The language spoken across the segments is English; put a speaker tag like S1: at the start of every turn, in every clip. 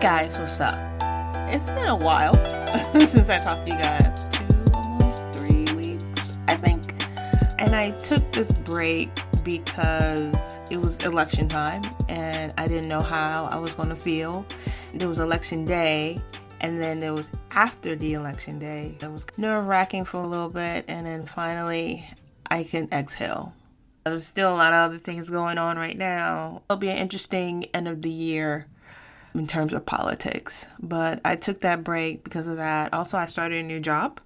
S1: Guys, what's up? It's been a while since I talked to you guys. 2, almost 3 weeks, I think. And I took this break because it was election time and I didn't know how I was going to feel. There was election day, and then there was after the election day. It was nerve-wracking for a little bit, and then finally I can exhale. There's still a lot of other things going on right now. It'll be an interesting end of the year in terms of politics. But I took that break because of that. Also, I started a new job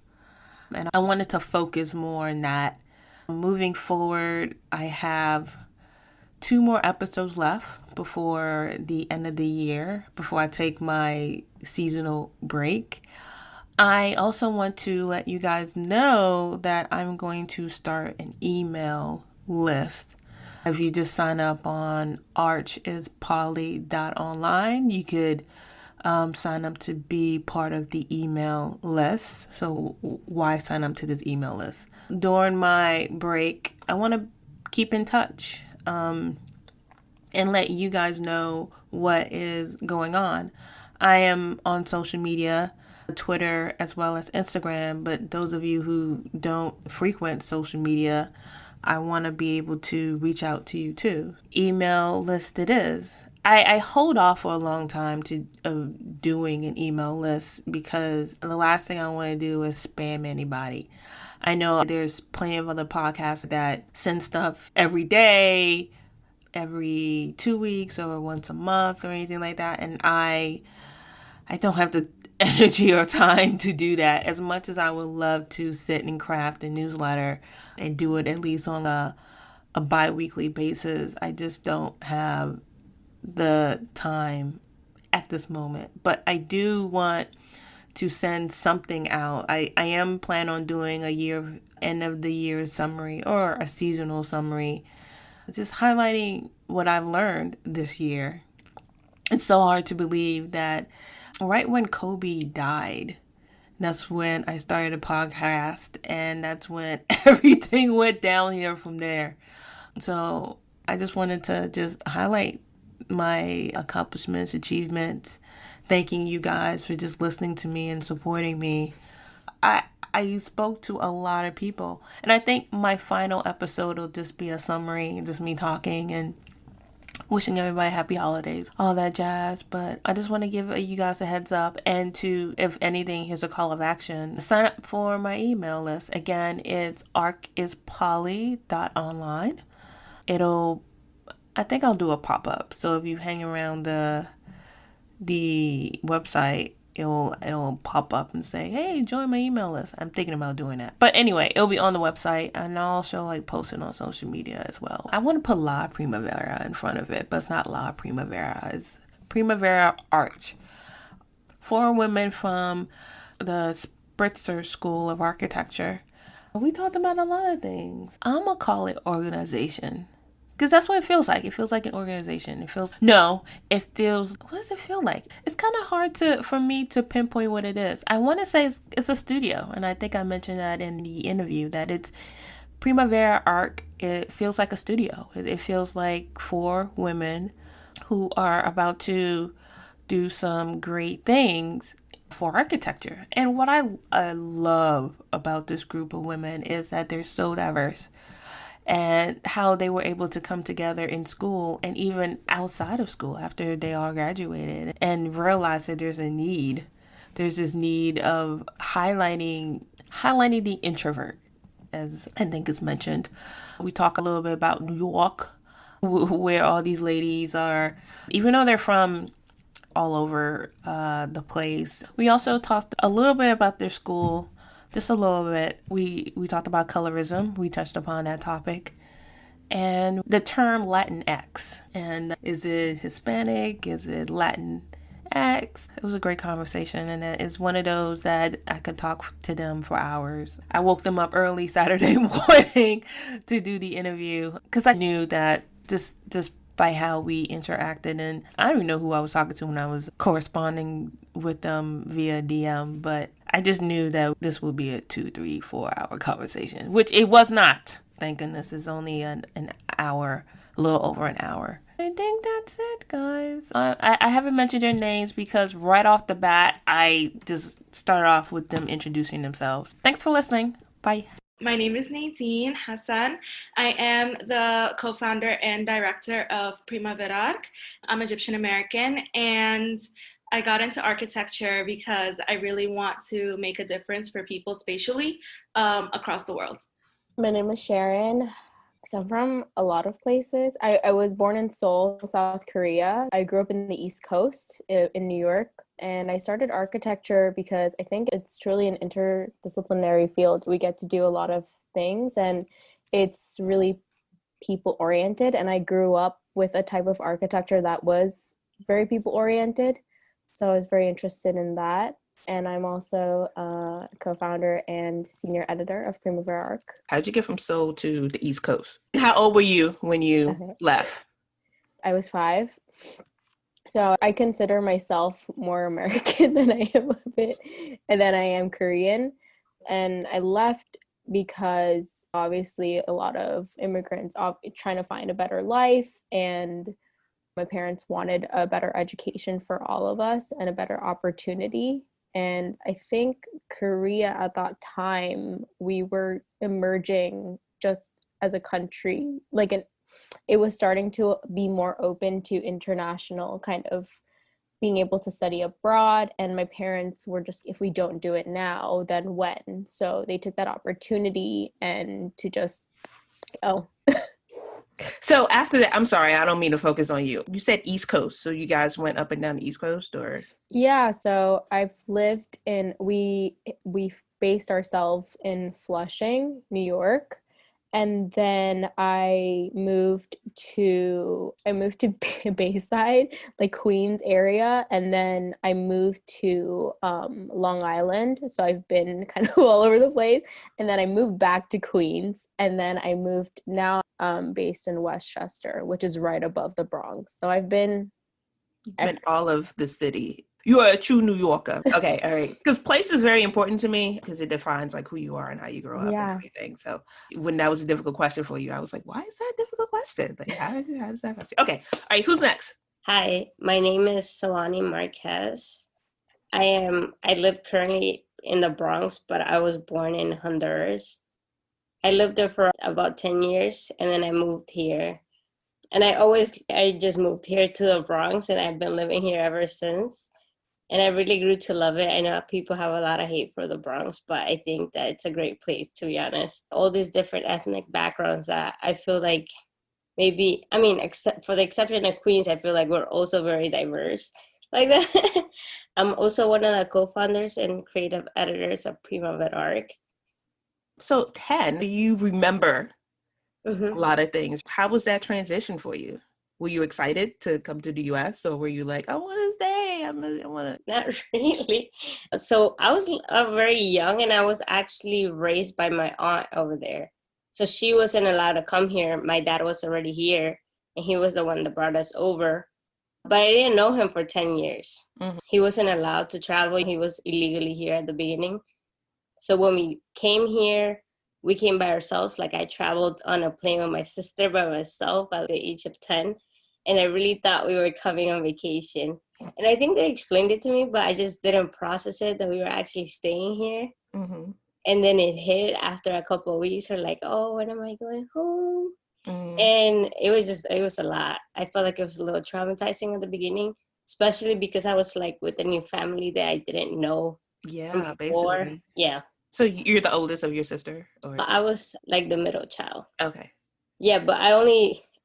S1: and I wanted to focus more on that. Moving forward, I have 2 more episodes left before the end of the year, before I take my seasonal break. I also want to let you guys know that I'm going to start an email list. If you just sign up on archispody.online, you could sign up to be part of the email list. So why sign up to this email list? During my break, I want to keep in touch and let you guys know what is going on. I am on social media, Twitter as well as Instagram, but those of you who don't frequent social media, I want to be able to reach out to you too. Email list it is. I hold off for a long time to doing an email list because the last thing I want to do is spam anybody. I know there's plenty of other podcasts that send stuff every day, every 2 weeks or once a month or anything like that. And I don't have the energy or time to do that. As much as I would love to sit and craft a newsletter and do it at least on a bi-weekly basis, I just don't have the time at this moment. But I do want to send something out. I am planning on doing a end of the year summary or a seasonal summary, just highlighting what I've learned this year. It's so hard to believe that right when Kobe died, that's when I started a podcast, and that's when everything went downhill from there. So I just wanted to just highlight my accomplishments, achievements, thanking you guys for just listening to me and supporting me. I spoke to a lot of people, and I think my final episode will just be a summary, just me talking and wishing everybody happy holidays, all that jazz. But I just want to give you guys a heads up, and to, if anything, here's a call of action. Sign up for my email list. Again, it's archispody.online. I think I'll do a pop-up. So if you hang around the website, it'll pop up and say, hey, join my email list. I'm thinking about doing that. But anyway, it'll be on the website, and I'll also post it on social media as well. I want to put La Primavera in front of it, but it's not La Primavera. It's Primaverarch. 4 women from the Spitzer School of Architecture. We talked about a lot of things. I'm going to call it organization. Because that's what it feels like. It feels like an organization. What does it feel like? It's kind of hard for me to pinpoint what it is. I want to say it's a studio. And I think I mentioned that in the interview, that it's Primaverarch. It feels like a studio. It feels like 4 women who are about to do some great things for architecture. And what I love about this group of women is that they're so diverse, and how they were able to come together in school and even outside of school after they all graduated and realize that there's a need. There's this need of highlighting the introvert, as I think is mentioned. We talk a little bit about New York, where all these ladies are, even though they're from all over the place. We also talked a little bit about their school. Just a little bit. We talked about colorism. We touched upon that topic. And the term Latinx. And is it Hispanic? Is it Latinx? It was a great conversation. And it's one of those that I could talk to them for hours. I woke them up early Saturday morning to do the interview, because I knew that just by how we interacted, and I don't even know who I was talking to when I was corresponding with them via DM, but I just knew that this would be a 2, 3, 4 hour conversation, which it was not. Thank goodness it's only an hour a little over an hour. I think that's it, guys. I haven't mentioned their names because right off the bat, I just started off with them introducing themselves. Thanks for listening. Bye.
S2: My name is Nadeen Hassan. I am the co-founder and director of Primaverarch. I'm Egyptian American, and I got into architecture because I really want to make a difference for people spatially across the world.
S3: My name is Chaerin. So I'm from a lot of places. I was born in Seoul, South Korea. I grew up in the East Coast in New York. And I started architecture because I think it's truly an interdisciplinary field. We get to do a lot of things and it's really people oriented. And I grew up with a type of architecture that was very people oriented. So I was very interested in that. And I'm also a co-founder and senior editor of Primaverarch.
S1: How did you get from Seoul to the East Coast? How old were you when you left?
S3: I was 5. So I consider myself more American than I am than I am Korean. And I left because obviously a lot of immigrants trying to find a better life, and my parents wanted a better education for all of us and a better opportunity. And I think Korea at that time, we were emerging just as a country, it was starting to be more open to international kind of being able to study abroad. And my parents were just, if we don't do it now, then when? So they took that opportunity and to just go.
S1: So after that, I'm sorry, I don't mean to focus on you. You said East Coast. So you guys went up and down the East Coast, or?
S3: Yeah, so I've lived we based ourselves in Flushing, New York. And then I moved to Bayside, like Queens area, and then I moved to Long Island. So I've been kind of all over the place. And then I moved back to Queens, and then I moved now based in Westchester, which is right above the Bronx. So I've been
S1: all of the city. You are a true New Yorker. Okay, all right. Because place is very important to me because it defines like who you are and how you grow up and everything. So when that was a difficult question for you, I was like, why is that a difficult question? Like, how does that have to? Okay, all right. Who's next?
S4: Hi, my name is Solani Marquez. I live currently in the Bronx, but I was born in Honduras. I lived there for about 10 years and then I moved here. And I just moved here to the Bronx and I've been living here ever since. And I really grew to love it. I know people have a lot of hate for the Bronx, but I think that it's a great place, to be honest. All these different ethnic backgrounds that I feel like except for the exception of Queens, I feel like we're also very diverse like that. I'm also one of the co-founders and creative editors of Primaverarch.
S1: So 10, you remember a
S4: Mm-hmm.
S1: lot of things. How was that transition for you? Were you excited to come to the US, or were you like, I want to stay? I want to.
S4: Not really. So I was very young and I was actually raised by my aunt over there. So she wasn't allowed to come here. My dad was already here and he was the one that brought us over. But I didn't know him for 10 years.
S1: Mm-hmm.
S4: He wasn't allowed to travel. He was illegally here at the beginning. So when we came here, we came by ourselves. Like I traveled on a plane with my sister by myself at the age of 10. And I really thought we were coming on vacation. And I think they explained it to me, but I just didn't process it that we were actually staying here.
S1: Mm-hmm.
S4: And then it hit after a couple of weeks. We're like, oh, when am I going home?
S1: Mm-hmm.
S4: And it was a lot. I felt like it was a little traumatizing at the beginning, especially because I was like with a new family that I didn't know.
S1: Yeah, basically.
S4: Yeah.
S1: So you're the oldest of your sister? Or?
S4: I was like the middle child.
S1: Okay.
S4: Yeah, but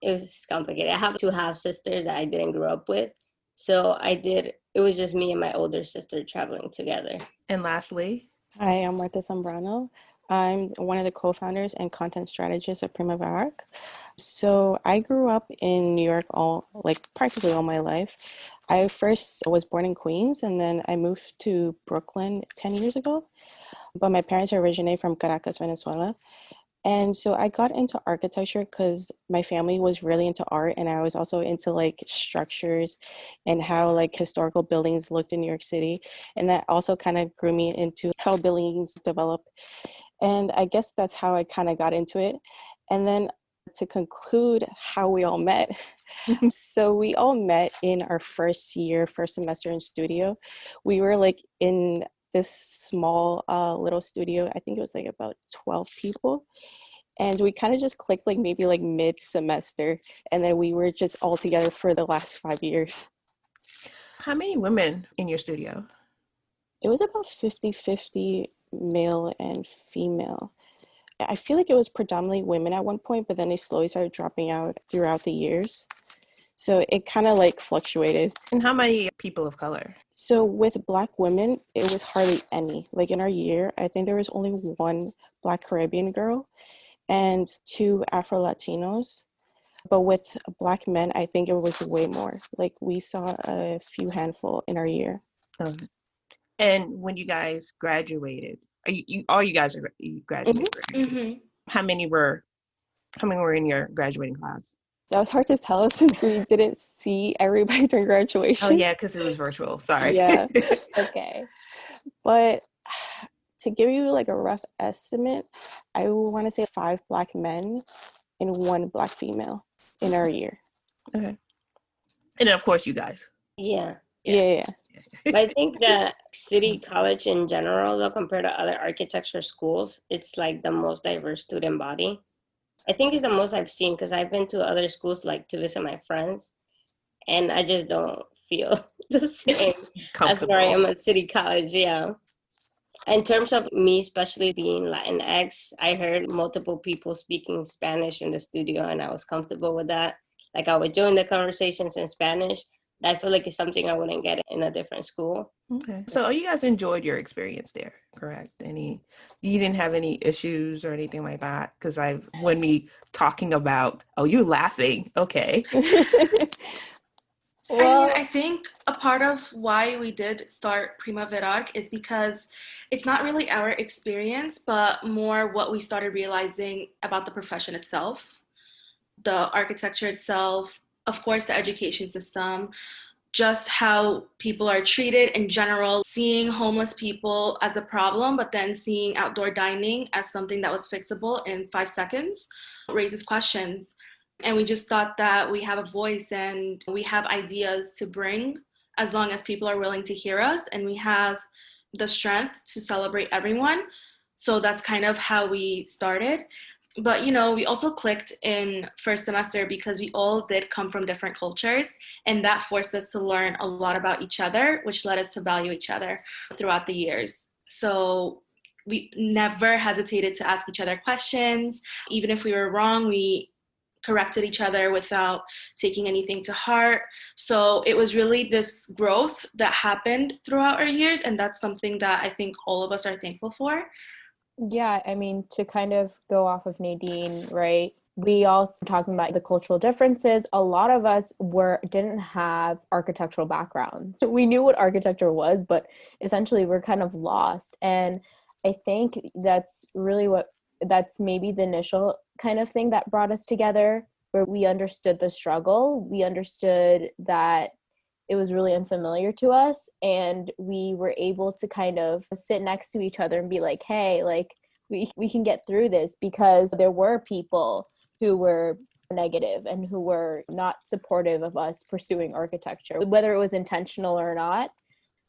S4: it was complicated. I have 2 half sisters that I didn't grow up with. So it was just me and my older sister traveling together.
S1: And lastly?
S5: Hi, I'm Marta Zambrano. I'm one of the co-founders and content strategists of Primaverarch. So I grew up in New York practically all my life. I first was born in Queens and then I moved to Brooklyn 10 years ago. But my parents originate from Caracas, Venezuela. And so I got into architecture because my family was really into art, and I was also into like structures and how like historical buildings looked in New York City. And that also kind of grew me into how buildings develop. And I guess that's how I kind of got into it. And then To conclude how we all met, so we all met in our first semester in studio. We were like in this small little studio. I think it was like about 12 people. And we kind of just clicked like maybe like mid-semester. And then we were just all together for the last 5 years.
S1: How many women in your studio?
S5: It was about 50-50 male and female. I feel like it was predominantly women at one point, but then they slowly started dropping out throughout the years. So it kind of like fluctuated.
S1: And how many people of color?
S5: So with Black women, it was hardly any. Like in our year, I think there was only one Black Caribbean girl and 2 Afro-Latinos. But with Black men, I think it was way more. Like we saw a few handful in our year.
S1: And when you guys graduated, all you guys you graduated, right?
S2: Mm-hmm.
S1: How many were in your graduating class?
S5: That was hard to tell since we didn't see everybody during graduation.
S1: Oh yeah, because it was virtual. Sorry.
S5: Yeah.
S3: Okay.
S5: But to give you like a rough estimate, I want to say 5 Black men and 1 Black female in our year.
S1: Okay. And then of course you guys.
S4: Yeah.
S5: Yeah.
S4: But I think that City College in general, though, compared to other architecture schools, it's like the most diverse student body. I think it's the most I've seen because I've been to other schools like to visit my friends, and I just don't feel the same as where I am at City College. Yeah. In terms of me, especially being Latinx, I heard multiple people speaking Spanish in the studio, and I was comfortable with that. Like I would join the conversations in Spanish. I feel like it's something I wouldn't get in a different school.
S1: Okay. So you guys enjoyed your experience there, correct? You didn't have any issues or anything like that? Because when we talking about, oh, you're laughing. Okay.
S2: Well, I think a part of why we did start Primaverarch is because it's not really our experience, but more what we started realizing about the profession itself, the architecture itself, of course, the education system, just how people are treated in general, seeing homeless people as a problem, but then seeing outdoor dining as something that was fixable in 5 seconds raises questions. And we just thought that we have a voice and we have ideas to bring as long as people are willing to hear us and we have the strength to celebrate everyone. So that's kind of how we started. But, we also clicked in first semester because we all did come from different cultures, and that forced us to learn a lot about each other, which led us to value each other throughout the years. So we never hesitated to ask each other questions. Even if we were wrong, we corrected each other without taking anything to heart. So it was really this growth that happened throughout our years, and that's something that I think all of us are thankful for.
S3: Yeah, I mean, to kind of go off of Nadeen, right? We also talking about the cultural differences. A lot of us didn't have architectural backgrounds. So we knew what architecture was, but essentially we're kind of lost. And I think that's maybe the initial kind of thing that brought us together, where we understood the struggle. We understood that it was really unfamiliar to us, and we were able to kind of sit next to each other and be like, hey, like we can get through this, because there were people who were negative and who were not supportive of us pursuing architecture, whether it was intentional or not.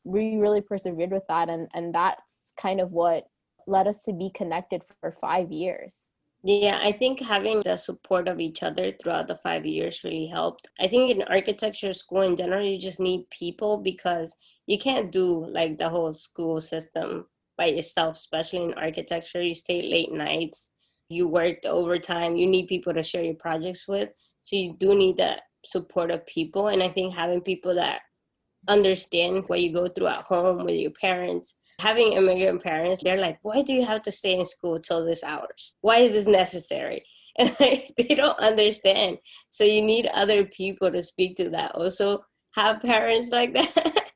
S3: We really persevered with that, and that's kind of what led us to be connected for 5 years.
S4: Yeah, I think having the support of each other throughout the 5 years really helped. I think in architecture school in general, you just need people, because you can't do like the whole school system by yourself, especially in architecture. You stay late nights, you work overtime, you need people to share your projects with. So you do need that support of people. And I think having people that understand what you go through at home with your parents. Having immigrant parents, they're like, why do you have to stay in school till this hours? Why is this necessary? And they don't understand. So you need other people to speak to that. Also have parents like that.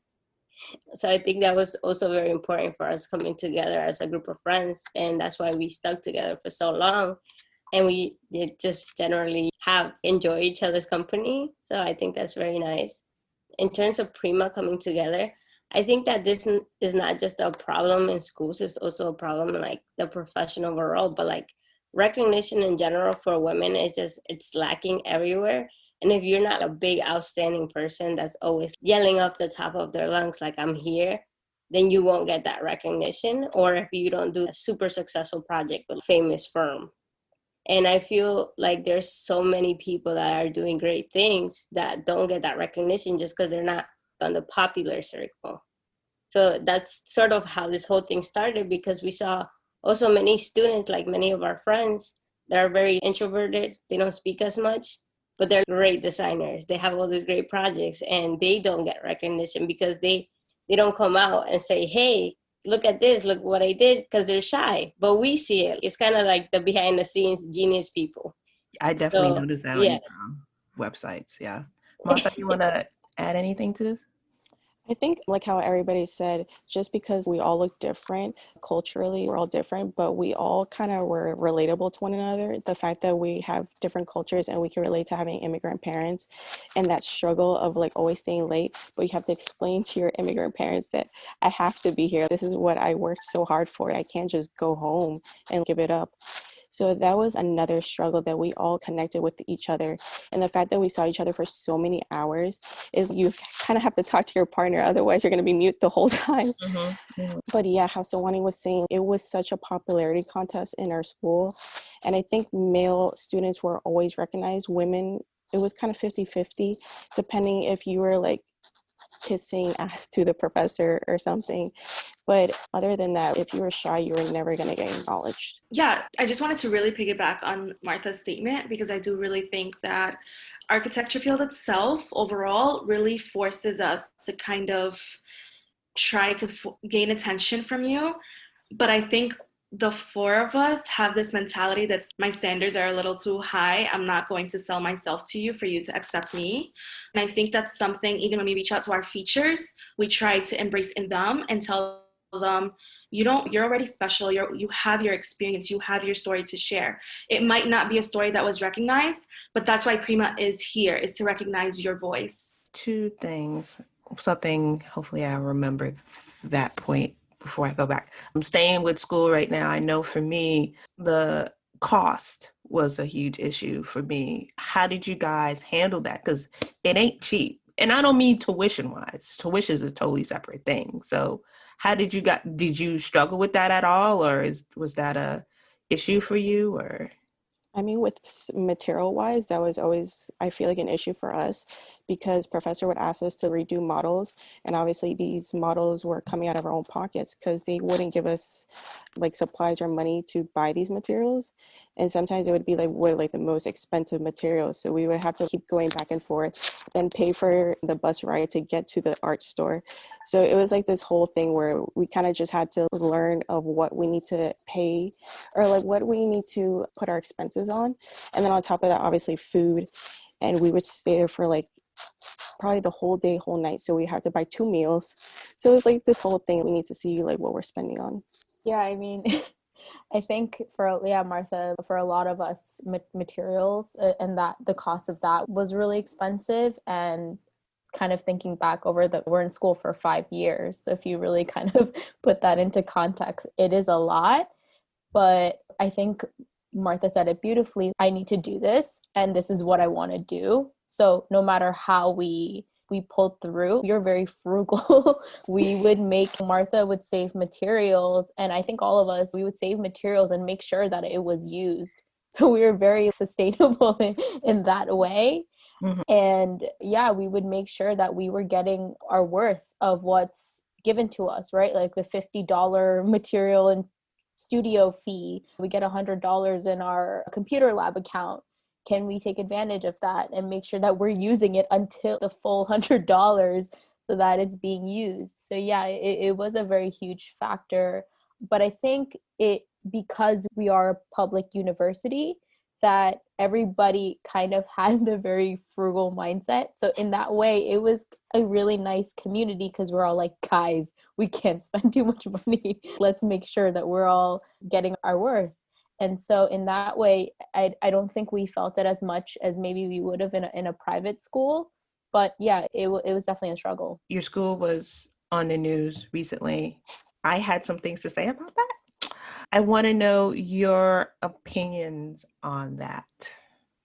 S4: So I think that was also very important for us coming together as a group of friends. And that's why we stuck together for so long. And we just generally have enjoyed each other's company. So I think that's very nice. In terms of Prima coming together, I think that this is not just a problem in schools, it's also a problem in like the profession overall, but like recognition in general for women is it's lacking everywhere. And if you're not a big outstanding person that's always yelling off the top of their lungs like I'm here, then you won't get that recognition. Or if you don't do a super successful project with a famous firm. And I feel like there's so many people that are doing great things that don't get that recognition just because they're not on the popular circle. So that's sort of how this whole thing started, because we saw also many students, like many of our friends, that are very introverted. They don't speak as much, but they're great designers. They have all these great projects and they don't get recognition because they don't come out and say, hey, look at this, look what I did, because they're shy. But we see it. It's kind of like the behind the scenes genius people.
S1: I definitely
S4: So,
S1: noticed that on
S4: yeah.
S1: your websites. Yeah. Martha, you want to add anything to this?
S5: I think, like how everybody said, just because we all look different culturally, we're all different, but we all kind of were relatable to one another. The fact that we have different cultures and we can relate to having immigrant parents, and that struggle of like always staying late, but you have to explain to your immigrant parents that I have to be here. This is what I worked so hard for. I can't just go home and give it up. So that was another struggle that we all connected with each other. And the fact that we saw each other for so many hours is you kind of have to talk to your partner. Otherwise, you're going to be mute the whole time.
S1: Mm-hmm. Mm-hmm.
S5: But yeah, how Sawani was saying, it was such a popularity contest in our school. And I think male students were always recognized. Women, it was kind of 50-50, depending if you were like kissing ass to the professor or something. But other than that, if you were shy, you were never going to get acknowledged.
S2: Yeah, I just wanted to really piggyback on Martha's statement, because I do really think that architecture field itself overall really forces us to kind of try to gain attention from you. But I think the four of us have this mentality that my standards are a little too high. I'm not going to sell myself to you for you to accept me. And I think that's something, even when we reach out to our features, we try to embrace in them and tell them, you're already special. You have your experience. You have your story to share. It might not be a story that was recognized, but that's why Prima is here, is to recognize your voice.
S1: Two things. Something, hopefully I remember that point before I go back. I'm staying with school right now. I know for me, the cost was a huge issue for me. How did you guys handle that? Because it ain't cheap. And I don't mean tuition wise. Tuition is a totally separate thing. So how did you struggle with that at all? Or was that a issue for you, or?
S5: I mean, with material wise, that was always, I feel like, an issue for us, because professor would ask us to redo models. And obviously these models were coming out of our own pockets because they wouldn't give us like supplies or money to buy these materials. And sometimes it would be like the most expensive materials. So we would have to keep going back and forth, then pay for the bus ride to get to the art store. So it was like this whole thing where we kind of just had to learn of what we need to pay, or like what we need to put our expenses on. And then on top of that, obviously food. And we would stay there for like probably the whole day, whole night. So we had to buy 2 meals. So it was like this whole thing. We need to see like what we're spending on.
S3: Yeah, I mean, I think Martha, for a lot of us, materials and that the cost of that was really expensive. And kind of thinking back over that, we're in school for 5 years. So if you really kind of put that into context, it is a lot. But I think Martha said it beautifully. I need to do this, and this is what I want to do. So no matter how we pulled through, you're very frugal. Martha would save materials, and I think all of us, we would save materials and make sure that it was used. So we were very sustainable in that way. Mm-hmm. And yeah, we would make sure that we were getting our worth of what's given to us, right? Like the $50 material and studio fee, we get $100 in our computer lab account. Can we take advantage of that and make sure that we're using it until the full $100 so that it's being used? So yeah, it was a very huge factor. But I think because we are a public university, that everybody kind of had the very frugal mindset. So in that way, it was a really nice community, because we're all like, guys, we can't spend too much money. Let's make sure that we're all getting our worth. And so in that way, I don't think we felt it as much as maybe we would have in a private school. But yeah, it was definitely a struggle.
S1: Your school was on the news recently. I had some things to say about that. I want to know your opinions on that.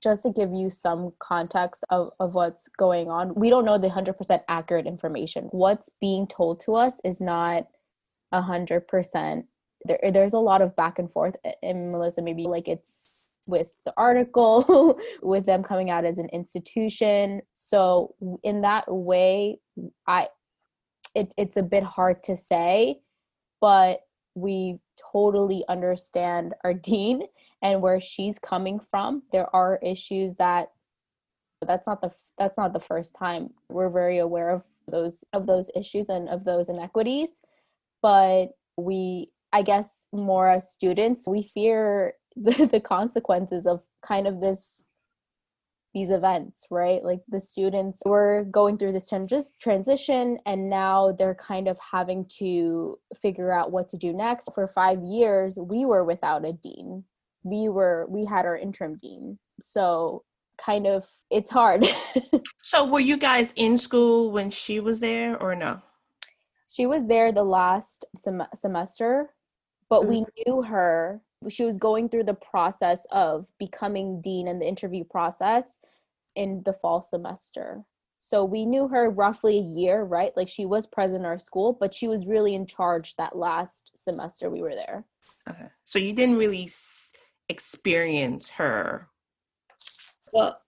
S3: Just to give you some context of what's going on, we don't know the 100% accurate information. What's being told to us is not 100%. There's a lot of back and forth. And Melissa, maybe like it's with the article, with them coming out as an institution. So in that way, it's a bit hard to say, but we totally understand our dean and where she's coming from. There are issues that's not the first time. We're very aware of those issues and of those inequities, but I guess more as students, we fear the consequences of kind of these events, right? Like the students were going through this transition, and now they're kind of having to figure out what to do next. For 5 years, we were without a dean. We had our interim dean. So kind of, it's hard.
S1: So were you guys in school when she was there or no?
S3: She was there the last semester, but we knew her. She was going through the process of becoming dean and the interview process in the fall semester. So we knew her roughly a year, right? Like she was present in our school, but she was really in charge that last semester we were there.
S1: Okay. So you didn't really experience her.
S4: Well,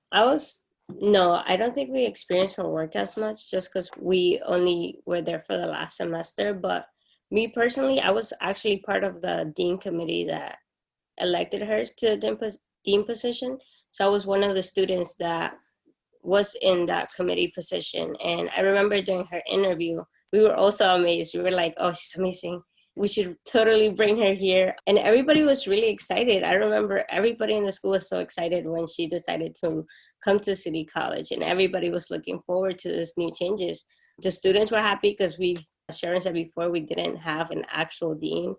S4: no, I don't think we experienced her work as much just because we only were there for the last semester. But me personally, I was actually part of the dean committee that elected her to the dean position. So I was one of the students that was in that committee position. And I remember during her interview, we were also amazed. We were like, oh, she's amazing. We should totally bring her here. And everybody was really excited. I remember everybody in the school was so excited when she decided to come to City College, and everybody was looking forward to these new changes. The students were happy because as Chaerin said before, we didn't have an actual dean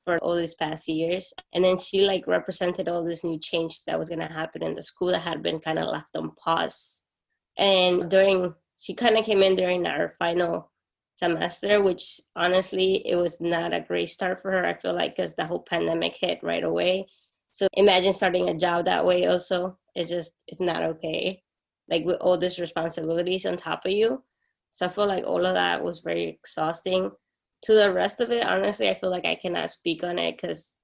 S4: for all these past years. And then she like represented all this new change that was gonna happen in the school that had been kind of left on pause. And she kind of came in during our final semester, which honestly, it was not a great start for her. I feel like because the whole pandemic hit right away. So imagine starting a job that way also. It's not okay. Like with all these responsibilities on top of you. So I feel like all of that was very exhausting. To the rest of it, honestly, I feel like I cannot speak on it because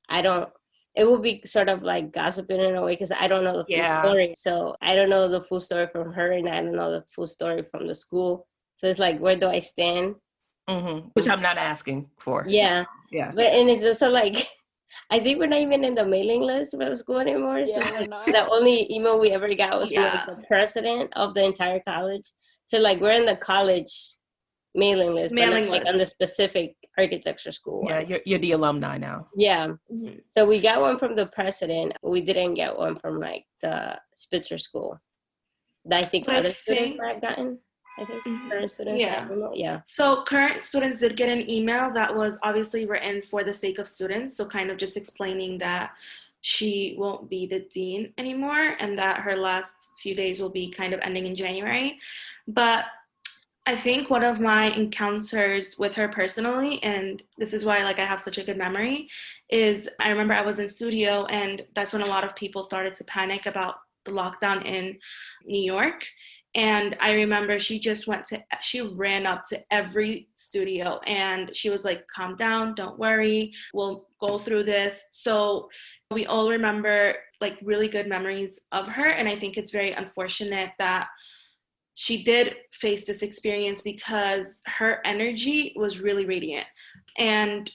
S4: it will be sort of like gossiping in a way because I don't know the full story. So I don't know the full story from her, and I don't know the full story from the school. So it's like, where do I stand?
S1: Mm-hmm. Which I'm not asking for.
S4: Yeah.
S1: Yeah.
S4: But, and it's also like, I think we're not even in the mailing list for the school anymore.
S3: Yeah,
S4: so like, the only email we ever got was from like, the president of the entire college. So like we're in the college mailing list, but not like on the specific architecture school one.
S1: Yeah, you're the alumni now.
S4: Yeah. Mm-hmm. So we got one from the president. We didn't get one from like the Spitzer School that I think other students might have gotten. I think current students. Yeah.
S2: So current students did get an email that was obviously written for the sake of students. So kind of just explaining that she won't be the dean anymore and that her last few days will be kind of ending in January. But I think one of my encounters with her personally, and this is why like I have such a good memory, is I remember I was in studio, and that's when a lot of people started to panic about the lockdown in New York. And I remember she ran up to every studio and she was like, calm down, don't worry, we'll go through this. So we all remember like really good memories of her. And I think it's very unfortunate that she did face this experience because her energy was really radiant. And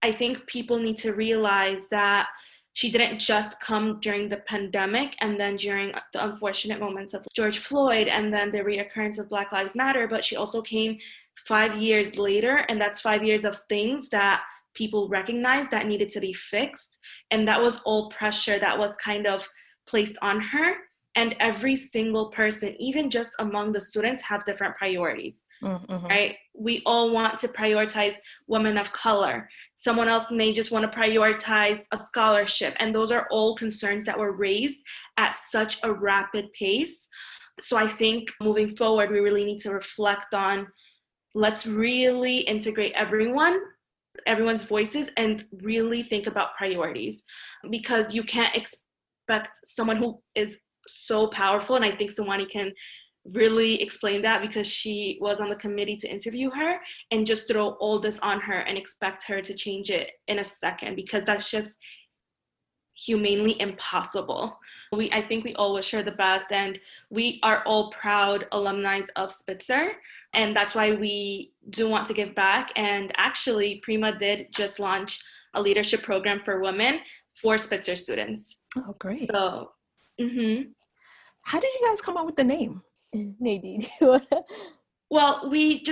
S2: I think people need to realize that she didn't just come during the pandemic and then during the unfortunate moments of George Floyd and then the reoccurrence of Black Lives Matter, but she also came 5 years later, and that's 5 years of things that people recognized that needed to be fixed. And that was all pressure that was kind of placed on her. And every single person, even just among the students, have different priorities, right? We all want to prioritize women of color. Someone else may just want to prioritize a scholarship. And those are all concerns that were raised at such a rapid pace. So I think moving forward, we really need to reflect on, let's really integrate everyone everyone's voices and really think about priorities, because you can't expect someone who is so powerful, and I think Sawani can really explain that because she was on the committee to interview her, and just throw all this on her and expect her to change it in a second, because that's just humanely impossible. I think we all wish her the best, and we are all proud alumni of Spitzer, and that's why we do want to give back. And actually, Prima did just launch a leadership program for women for Spitzer students.
S1: Oh, great.
S2: So,
S1: How did you guys come up with the name?
S3: Nadeen.
S2: Well, we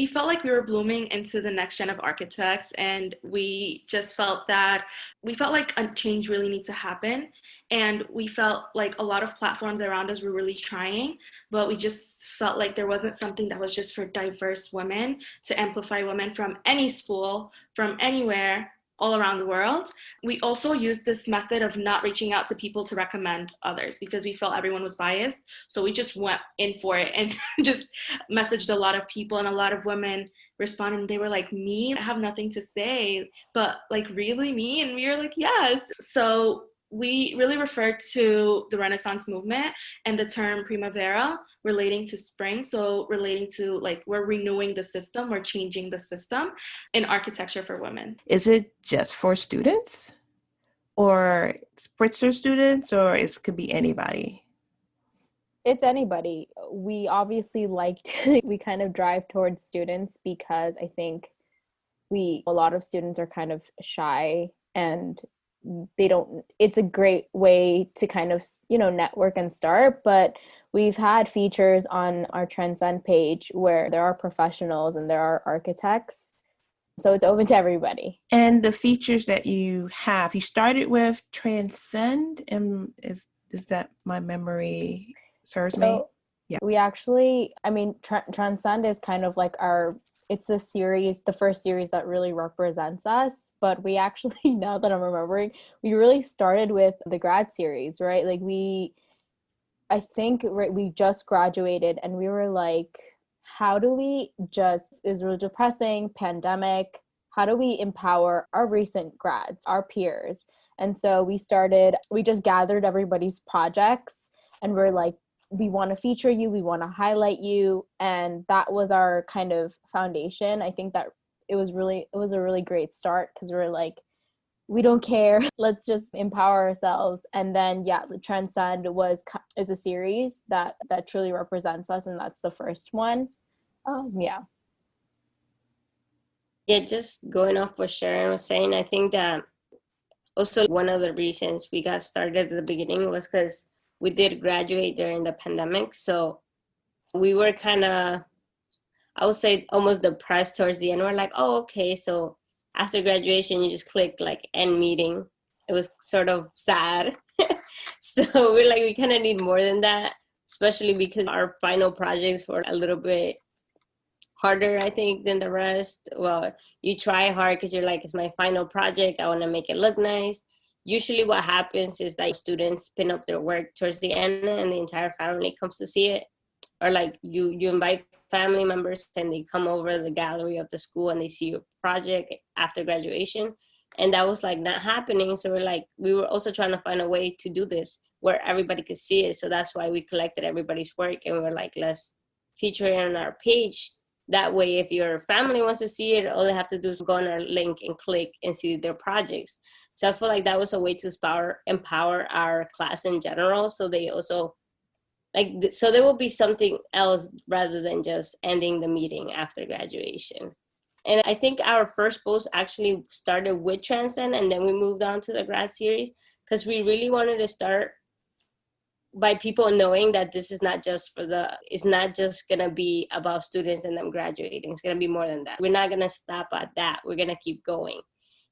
S2: felt like we were blooming into the next gen of architects, and we felt like a change really needs to happen. And we felt like a lot of platforms around us were really trying, but we just felt like there wasn't something that was just for diverse women, to amplify women from any school, from anywhere, all around the world. We also used this method of not reaching out to people to recommend others, because we felt everyone was biased. So we just went in for it and just messaged a lot of people, and a lot of women responded, and they were like, me? I have nothing to say, but like, really, me? And we were like, yes. So we really refer to the Renaissance movement and the term primavera relating to spring. So relating to like, we're renewing the system, we're changing the system in architecture for women.
S1: Is it just for students or Spitzer students, or it could be anybody?
S3: It's anybody. We obviously we kind of drive towards students because I think a lot of students are kind of shy, and it's a great way to kind of, network and start. But we've had features on our Transcend page where there are professionals and there are architects. So it's open to everybody.
S1: And the features that you have, you started with Transcend, and is that my memory serves me?
S3: Yeah. We actually, Transcend is kind of like it's a series, the first series that really represents us. But we actually, now that I'm remembering, we really started with the grad series, right? Like we just graduated, and we were like, how do we is really depressing pandemic, how do we empower our recent grads, our peers? And so we just gathered everybody's projects, and we're like, we want to feature you, we want to highlight you. And that was our kind of foundation. I think that it was a really great start, because we were like, we don't care, let's just empower ourselves. And then the Transcend is a series that truly represents us, and that's the first one.
S4: Just going off what Chaerin was saying, I think that also one of the reasons we got started at the beginning was because we did graduate during the pandemic. So we were kind of, I would say, almost depressed towards the end. We're like, oh, okay, so after graduation, you just click like end meeting. It was sort of sad. So we're like, we kind of need more than that, especially because our final projects were a little bit harder, I think, than the rest. Well, you try hard because you're like, it's my final project, I want to make it look nice. Usually what happens is that students pin up their work towards the end, and the entire family comes to see it. Or like you invite family members, and they come over the gallery of the school, and they see your project after graduation. And that was like not happening. So we were also trying to find a way to do this where everybody could see it. So that's why we collected everybody's work, and we were like, let's feature it on our page. That way, if your family wants to see it, all they have to do is go on our link and click and see their projects. So I feel like that was a way to empower our class in general. So they also so there will be something else rather than just ending the meeting after graduation. And I think our first post actually started with Transcend, and then we moved on to the grad series, because we really wanted to start by people knowing that this is not just it's not just going to be about students and them graduating. It's going to be more than that. We're not going to stop at that. We're going to keep going.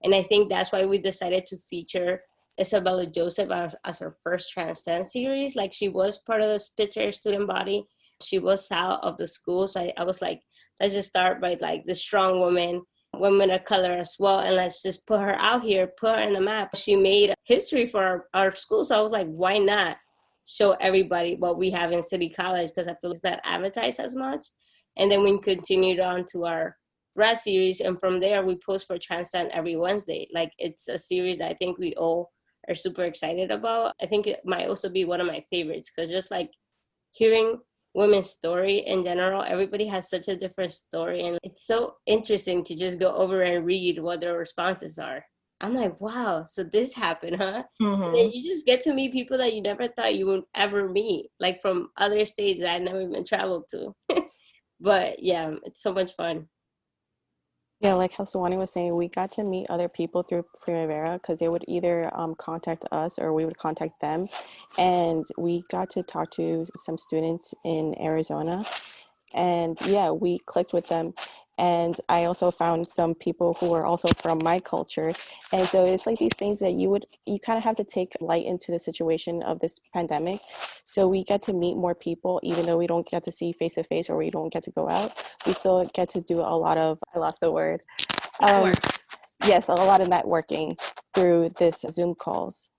S4: And I think that's why we decided to feature Isabella Joseph as our first Transcend series. Like, she was part of the Spitzer student body. She was out of the school. So I was like, let's just start by like the strong women of color as well. And let's just put her out here, put her in the map. She made history for our school. So I was like, why not show everybody what we have in City College? Because I feel it's not advertised as much. And then we continued on to our Rad series, and from there we post for Transcend every Wednesday. Like, it's a series that I think we all are super excited about. I think it might also be one of my favorites, because just like hearing women's story in general, everybody has such a different story, and it's so interesting to just go over and read what their responses are. I'm like, wow, so this happened, huh? And then you just get to meet people that you never thought you would ever meet, like from other states that I never even traveled to. But yeah, it's so much fun.
S5: Yeah, like how Sawani was saying, we got to meet other people through Primavera because they would either contact us or we would contact them. And we got to talk to some students in Arizona. And yeah, we clicked with them. And I also found some people who were also from my culture. And so it's like these things that you kind of have to take light into the situation of this pandemic. So we get to meet more people, even though we don't get to see face to face or we don't get to go out. We still get to do a lot of, I lost the word. Yes, a lot of networking through this Zoom calls.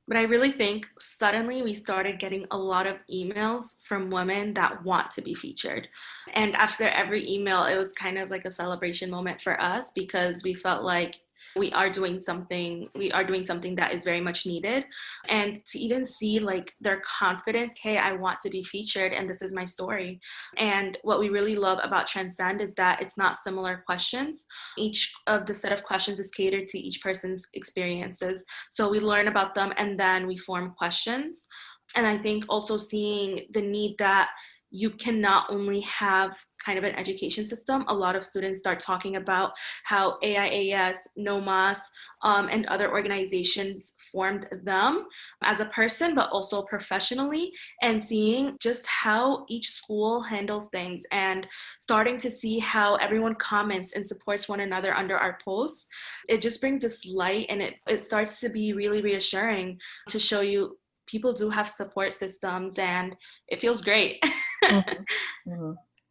S2: But I really think suddenly we started getting a lot of emails from women that want to be featured. And after every email, it was kind of like a celebration moment for us, because we felt like we are doing something that is very much needed. And to even see like their confidence, hey, I want to be featured and this is my story. And what we really love about Transcend is that it's not similar questions. Each of the set of questions is catered to each person's experiences. So we learn about them and then we form questions. And I think also seeing the need that you can not only have kind of an education system. A lot of students start talking about how AIAS, NOMAS, and other organizations formed them as a person, but also professionally, and seeing just how each school handles things and starting to see how everyone comments and supports one another under our posts. It just brings this light, and it starts to be really reassuring to show you people do have support systems, and it feels great.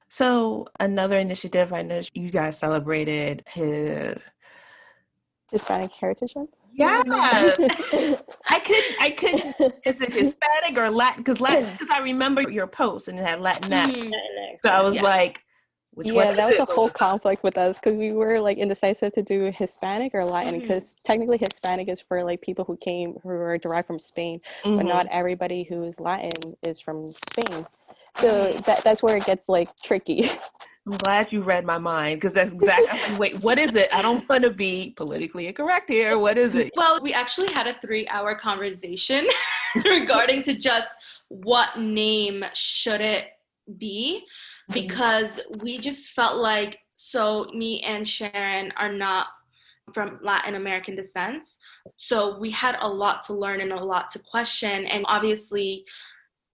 S1: So another initiative, I know you guys celebrated his
S5: Hispanic Heritage Month?
S1: Yeah. I couldn't, is it Hispanic or Latin? Because I remember your post and it had Latinx. So I was like, which one is
S5: that was
S1: it?
S5: a whole conflict with us because we were like indecisive to do Hispanic or Latin, because technically Hispanic is for like people who are derived from Spain, but not everybody who is Latin is from Spain. So that's where it gets like tricky.
S1: I'm glad you read my mind, because that's exactly, I was like, wait, what is it? I don't want to be politically incorrect here. What is it?
S2: Well, we actually had a 3-hour conversation regarding to just what name should it be, because we just felt like, so me and Chaerin are not from Latin American descent. So we had a lot to learn and a lot to question. And obviously,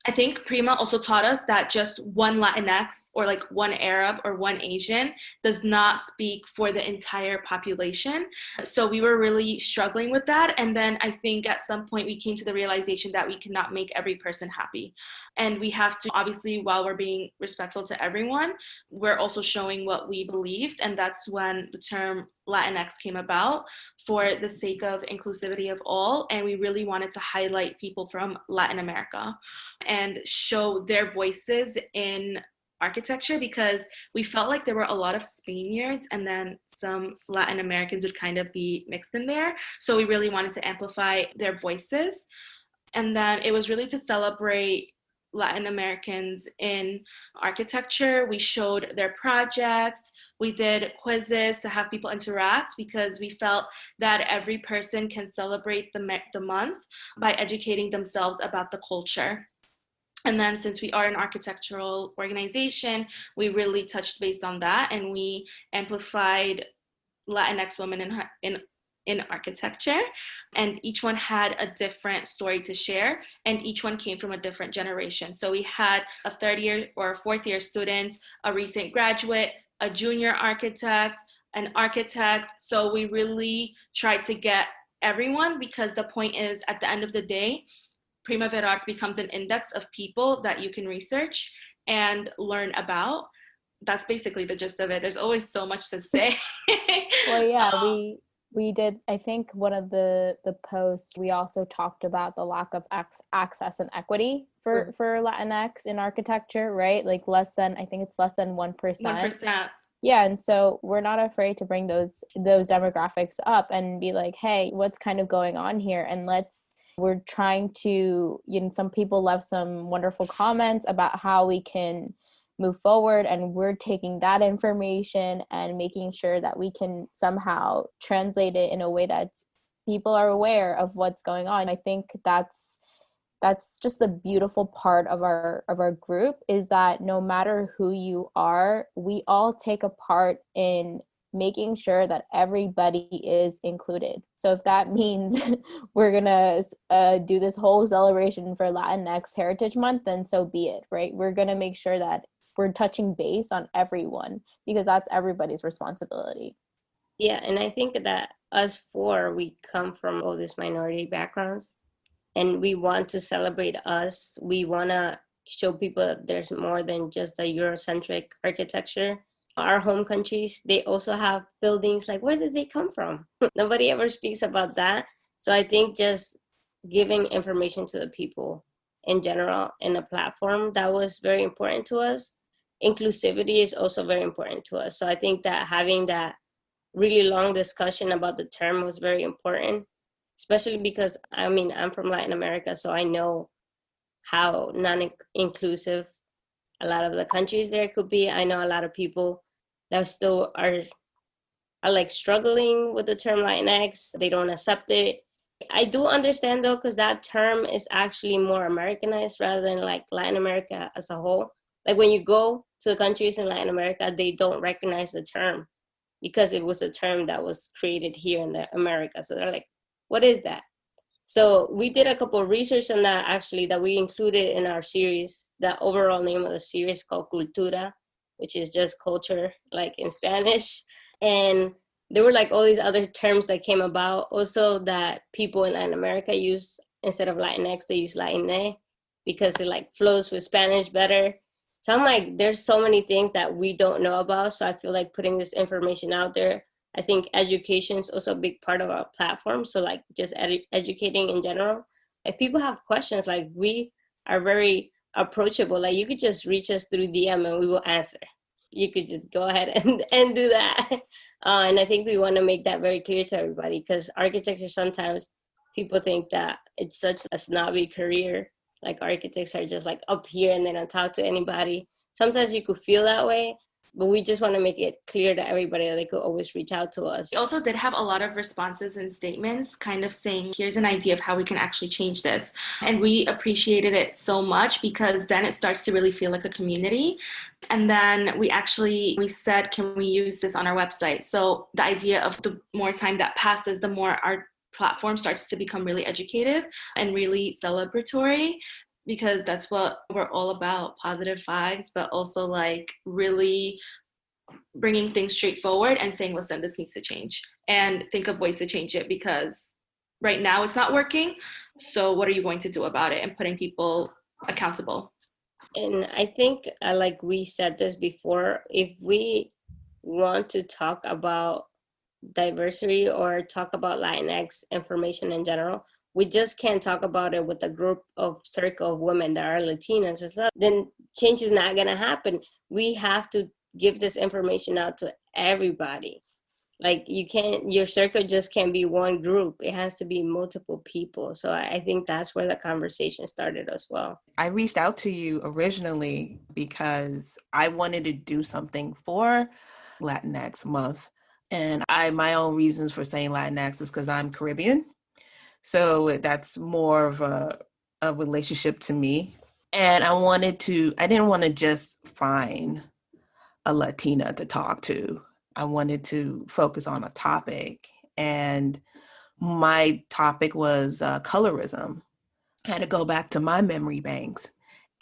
S2: I think Prima also taught us that just one Latinx or like one Arab or one Asian does not speak for the entire population. So we were really struggling with that. And then I think at some point we came to the realization that we cannot make every person happy. And we have to, obviously, while we're being respectful to everyone, we're also showing what we believed. And that's when the term Latinx came about, for the sake of inclusivity of all. And we really wanted to highlight people from Latin America and show their voices in architecture, because we felt like there were a lot of Spaniards and then some Latin Americans would kind of be mixed in there. So we really wanted to amplify their voices. And then it was really to celebrate Latin Americans in architecture. We showed their projects. We did quizzes to have people interact, because we felt that every person can celebrate the month by educating themselves about the culture. And then since we are an architectural organization, we really touched base on that, and we amplified Latinx women in architecture, and each one had a different story to share, and each one came from a different generation. So we had a third year or fourth year student, a recent graduate, a junior architect, an architect. So we really tried to get everyone, because the point is, at the end of the day, Primaverarch becomes an index of people that you can research and learn about. That's basically the gist of it. There's always so much to say.
S3: Well, yeah, We did, I think one of the posts, we also talked about the lack of access and equity for Latinx in architecture, right? Like I think it's less than 1%.
S2: 1%.
S3: Yeah, and so we're not afraid to bring those demographics up and be like, hey, what's kind of going on here? And we're trying to, some people left some wonderful comments about how we can move forward, and we're taking that information and making sure that we can somehow translate it in a way that people are aware of what's going on. I think that's just the beautiful part of our group, is that no matter who you are, we all take a part in making sure that everybody is included. So if that means we're gonna do this whole celebration for Latinx Heritage Month, then so be it, right? We're gonna make sure that we're touching base on everyone, because that's everybody's responsibility.
S4: Yeah, and I think that us four, we come from all these minority backgrounds, and we want to celebrate us. We want to show people that there's more than just a Eurocentric architecture. Our home countries, they also have buildings. Like, where did they come from? Nobody ever speaks about that. So I think just giving information to the people in general in a platform, that was very important to us. Inclusivity is also very important to us. So I think that having that really long discussion about the term was very important, especially because, I mean, I'm from Latin America, so I know how non-inclusive a lot of the countries there could be. I know a lot of people that still are like struggling with the term Latinx. They don't accept it. I do understand though, because that term is actually more Americanized rather than like Latin America as a whole. Like when you go to the countries in Latin America, they don't recognize the term because it was a term that was created here in the America. So they're like, what is that? So we did a couple of research on that actually, that we included in our series. The overall name of the series called Cultura, which is just culture, like in Spanish. And there were like all these other terms that came about also that people in Latin America use. Instead of Latinx, they use Latine because it like flows with Spanish better. So I'm like, there's so many things that we don't know about. So I feel like putting this information out there. I think education is also a big part of our platform. So like just educating in general. If people have questions, like we are very approachable. Like you could just reach us through DM and we will answer. You could just go ahead and do that. And I think we want to make that very clear to everybody, because architecture, sometimes people think that it's such a snobby career. Like architects are just like up here and they don't talk to anybody. Sometimes you could feel that way, but we just want to make it clear to everybody that they could always reach out to us.
S2: We also did have a lot of responses and statements kind of saying, here's an idea of how we can actually change this. And we appreciated it so much, because then it starts to really feel like a community. And then we said, can we use this on our website? So the idea of the more time that passes, the more our platform starts to become really educative and really celebratory, because that's what we're all about, positive vibes, but also like really bringing things straightforward and saying, listen, this needs to change, and think of ways to change it, because right now it's not working. So what are you going to do about it? And putting people accountable.
S4: And I think, like we said this before, if we want to talk about diversity or talk about Latinx information in general, we just can't talk about it with a group of circle of women that are Latinas and stuff. Then change is not gonna happen. We have to give this information out to everybody. Like your circle just can't be one group. It has to be multiple people. So I think that's where the conversation started as well.
S1: I reached out to you originally because I wanted to do something for Latinx Month. And my own reasons for saying Latinx is because I'm Caribbean. So that's more of a relationship to me. And I didn't want to just find a Latina to talk to. I wanted to focus on a topic. And my topic was colorism. I had to go back to my memory banks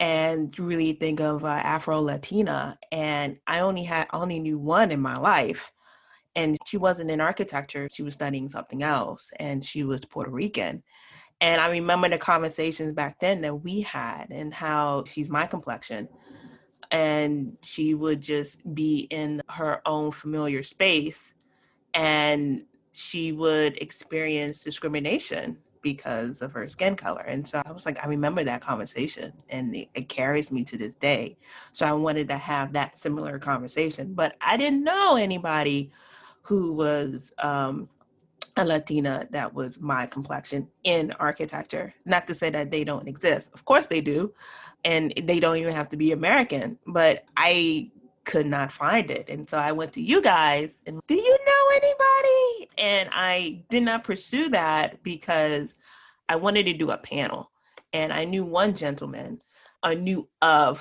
S1: and really think of Afro-Latina. And I only knew one in my life. And she wasn't in architecture. She was studying something else. And she was Puerto Rican. And I remember the conversations back then that we had, and how she's my complexion. And she would just be in her own familiar space. And she would experience discrimination because of her skin color. And so I was like, I remember that conversation, and it carries me to this day. So I wanted to have that similar conversation, but I didn't know anybody who was a Latina that was my complexion in architecture. Not to say that they don't exist. Of course they do. And they don't even have to be American, but I could not find it. And so I went to you guys and, do you know anybody? And I did not pursue that because I wanted to do a panel. And I knew one gentleman, I knew I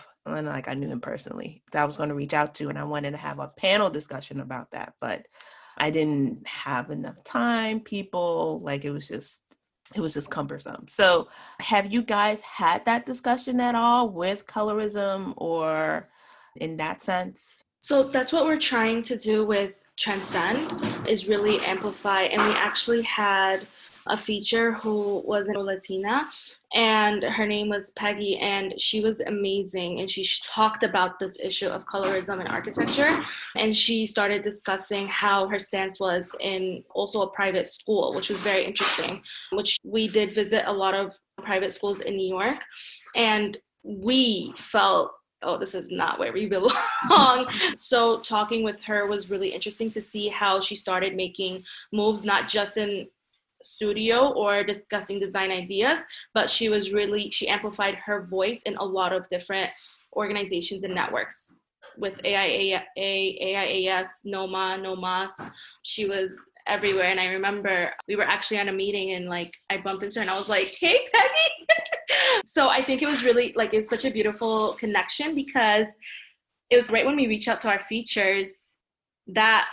S1: knew him personally, that I was going to reach out to, and I wanted to have a panel discussion about that. But I didn't have enough time, people, like it was just cumbersome. So have you guys had that discussion at all with colorism or in that sense?
S2: So that's what we're trying to do with Transcend, is really amplify. And we actually had a feature who was a Latina, and her name was Peggy, and she was amazing. And she talked about this issue of colorism in architecture. And she started discussing how her stance was in also a private school, which was very interesting, which we did visit a lot of private schools in New York. And we felt, oh, this is not where we belong. So talking with her was really interesting to see how she started making moves, not just in studio or discussing design ideas, but she amplified her voice in a lot of different organizations and networks with AIAS, NOMA, NOMAS. She was everywhere. And I remember we were actually on a meeting, and like I bumped into her and I was like, hey, Peggy. So I think it was really it was such a beautiful connection, because it was right when we reached out to our features that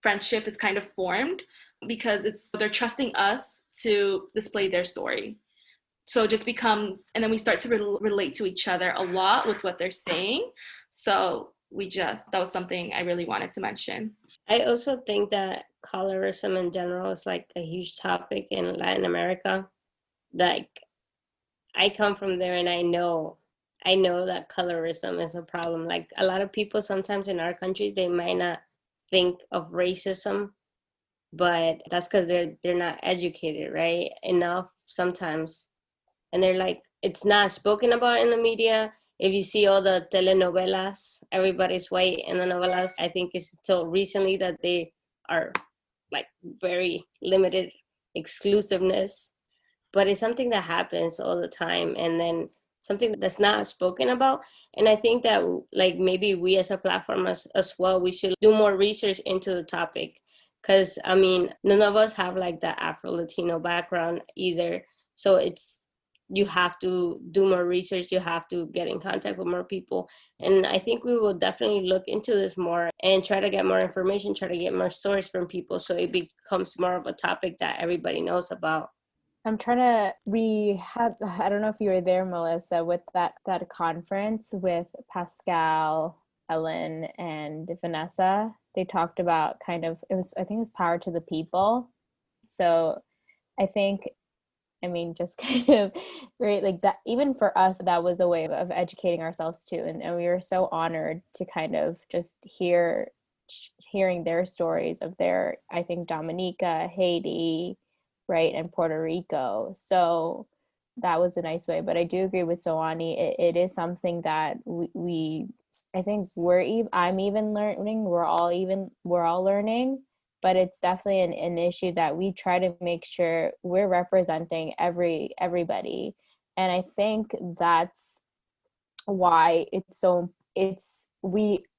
S2: friendship is kind of formed, because they're trusting us to display their story. So it just becomes, and then we start to relate to each other a lot with what they're saying. So that was something I really wanted to mention.
S4: I also think that colorism in general is like a huge topic in Latin America. Like, I come from there, and I know that colorism is a problem. Like, a lot of people sometimes in our countries, they might not think of racism, but that's because they're not educated, right, enough sometimes. And they're like, it's not spoken about in the media. If you see all the telenovelas, everybody's white in the novelas. I think it's still recently that they are like very limited exclusiveness, but it's something that happens all the time, and then something that's not spoken about. And I think that like maybe we as a platform as well, we should do more research into the topic, because I mean, none of us have like the Afro-Latino background either. So you have to do more research, you have to get in contact with more people. And I think we will definitely look into this more and try to get more information, try to get more stories from people, so it becomes more of a topic that everybody knows about.
S3: I'm trying to, I don't know if you were there, Melissa, with that conference with Pascal, Ellen, and Vanessa. They talked about I think it was power to the people. So I think, I mean, just kind of, right, like that, even for us, that was a way of educating ourselves too. And we were so honored to kind of just hearing their stories of I think, Dominica, Haiti, right, and Puerto Rico. So that was a nice way. But I do agree with Soani. It is something that we I think I'm even learning. We're all learning. But it's definitely an issue that we try to make sure we're representing everybody. And I think that's why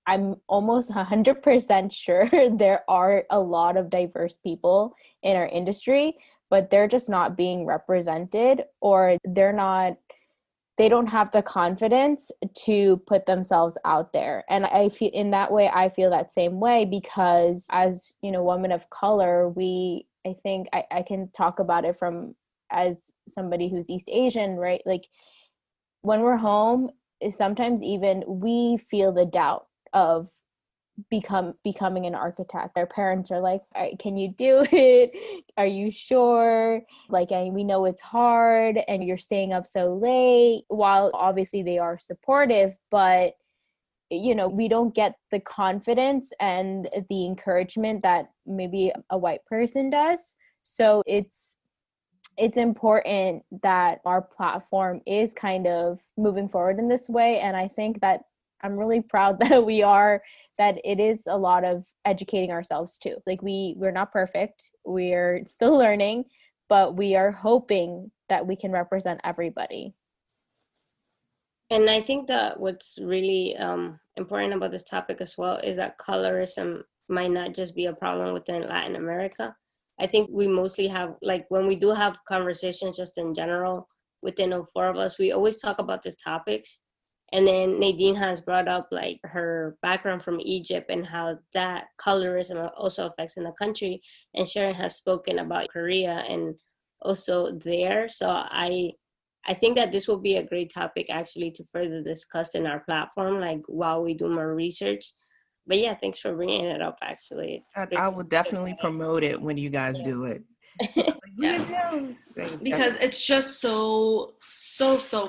S3: I'm almost 100% sure there are a lot of diverse people in our industry, but they're just not being represented, or they don't have the confidence to put themselves out there. And I feel in that way, I feel that same way, because as, women of color, I think I can talk about it as somebody who's East Asian, right? Like, when we're home, sometimes even we feel the doubt of becoming an architect. Our parents are like, all right, can you do it? Are you sure? Like, we know it's hard and you're staying up so late. While obviously they are supportive, but we don't get the confidence and the encouragement that maybe a white person does. So it's important that our platform is kind of moving forward in this way. And I think that I'm really proud that it is a lot of educating ourselves too. Like we're not perfect. We're still learning, but we are hoping that we can represent everybody.
S4: And I think that what's really important about this topic as well is that colorism might not just be a problem within Latin America. I think we mostly have, like, when we do have conversations just in general within the four of us, we always talk about these topics. And then Nadeen has brought up like her background from Egypt and how that colorism also affects in the country. And Chaerin has spoken about Korea and also there. So I think that this will be a great topic actually to further discuss in our platform, like while we do more research. But yeah, thanks for bringing it up, actually.
S1: I will definitely promote it when you guys do it.
S2: Yes. Because it's just so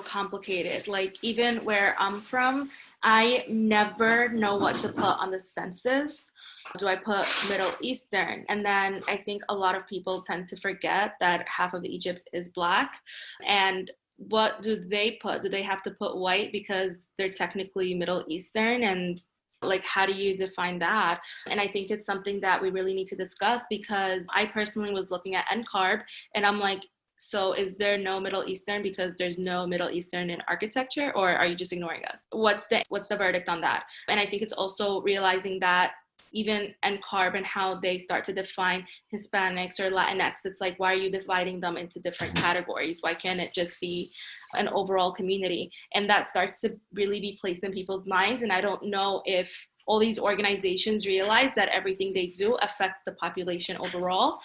S2: complicated. Like, even where I'm from, I never know what to put on the census. Do I put Middle Eastern? And then I think a lot of people tend to forget that half of Egypt is Black. And what do they put? Do they have to put white because they're technically Middle Eastern? And like, how do you define that? And I think it's something that we really need to discuss, because I personally was looking at NCARB and I'm like, so is there no Middle Eastern because there's no Middle Eastern in architecture, or are you just ignoring us? What's the verdict on that? And I think it's also realizing that even NCARB and how they start to define Hispanics or Latinx, it's like, why are you dividing them into different categories? Why can't it just be an overall community? And that starts to really be placed in people's minds. And I don't know if all these organizations realize that everything they do affects the population overall.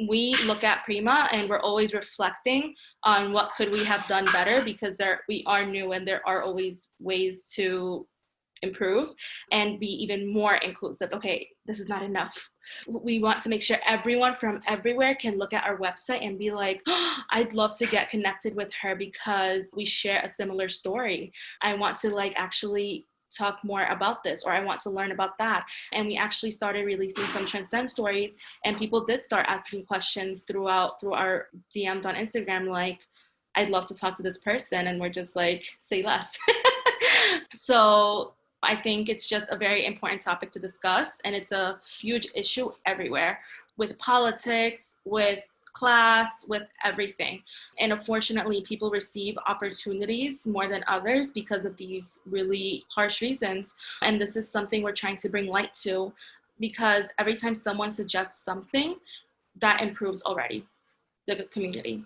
S2: We look at Prima and we're always reflecting on what could we have done better, because we are new and there are always ways to improve and be even more inclusive. Okay, this is not enough. We want to make sure everyone from everywhere can look at our website and be like, oh, I'd love to get connected with her because we share a similar story. I want to actually talk more about this, or I want to learn about that. And we actually started releasing some Transcend stories, and people did start asking questions through our DMs on Instagram, like, I'd love to talk to this person. And we're just like, say less. So I think it's just a very important topic to discuss, and it's a huge issue everywhere, with politics, with class, with everything. And unfortunately, people receive opportunities more than others because of these really harsh reasons. And this is something we're trying to bring light to, because every time someone suggests something, that improves already the community.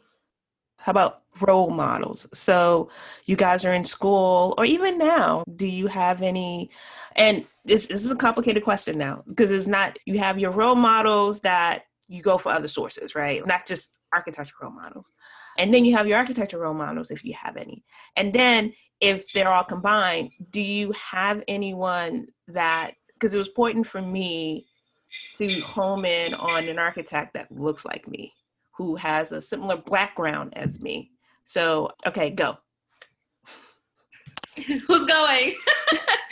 S1: How about role models? So you guys are in school, or even now, do you have any, and this is a complicated question now, because it's not, you have your role models that you go for other sources, right? Not just architecture role models. And then you have your architecture role models, if you have any. And then if they're all combined, do you have anyone that, because it was important for me to home in on an architect that looks like me, who has a similar background as me. So, okay, go.
S2: Who's going?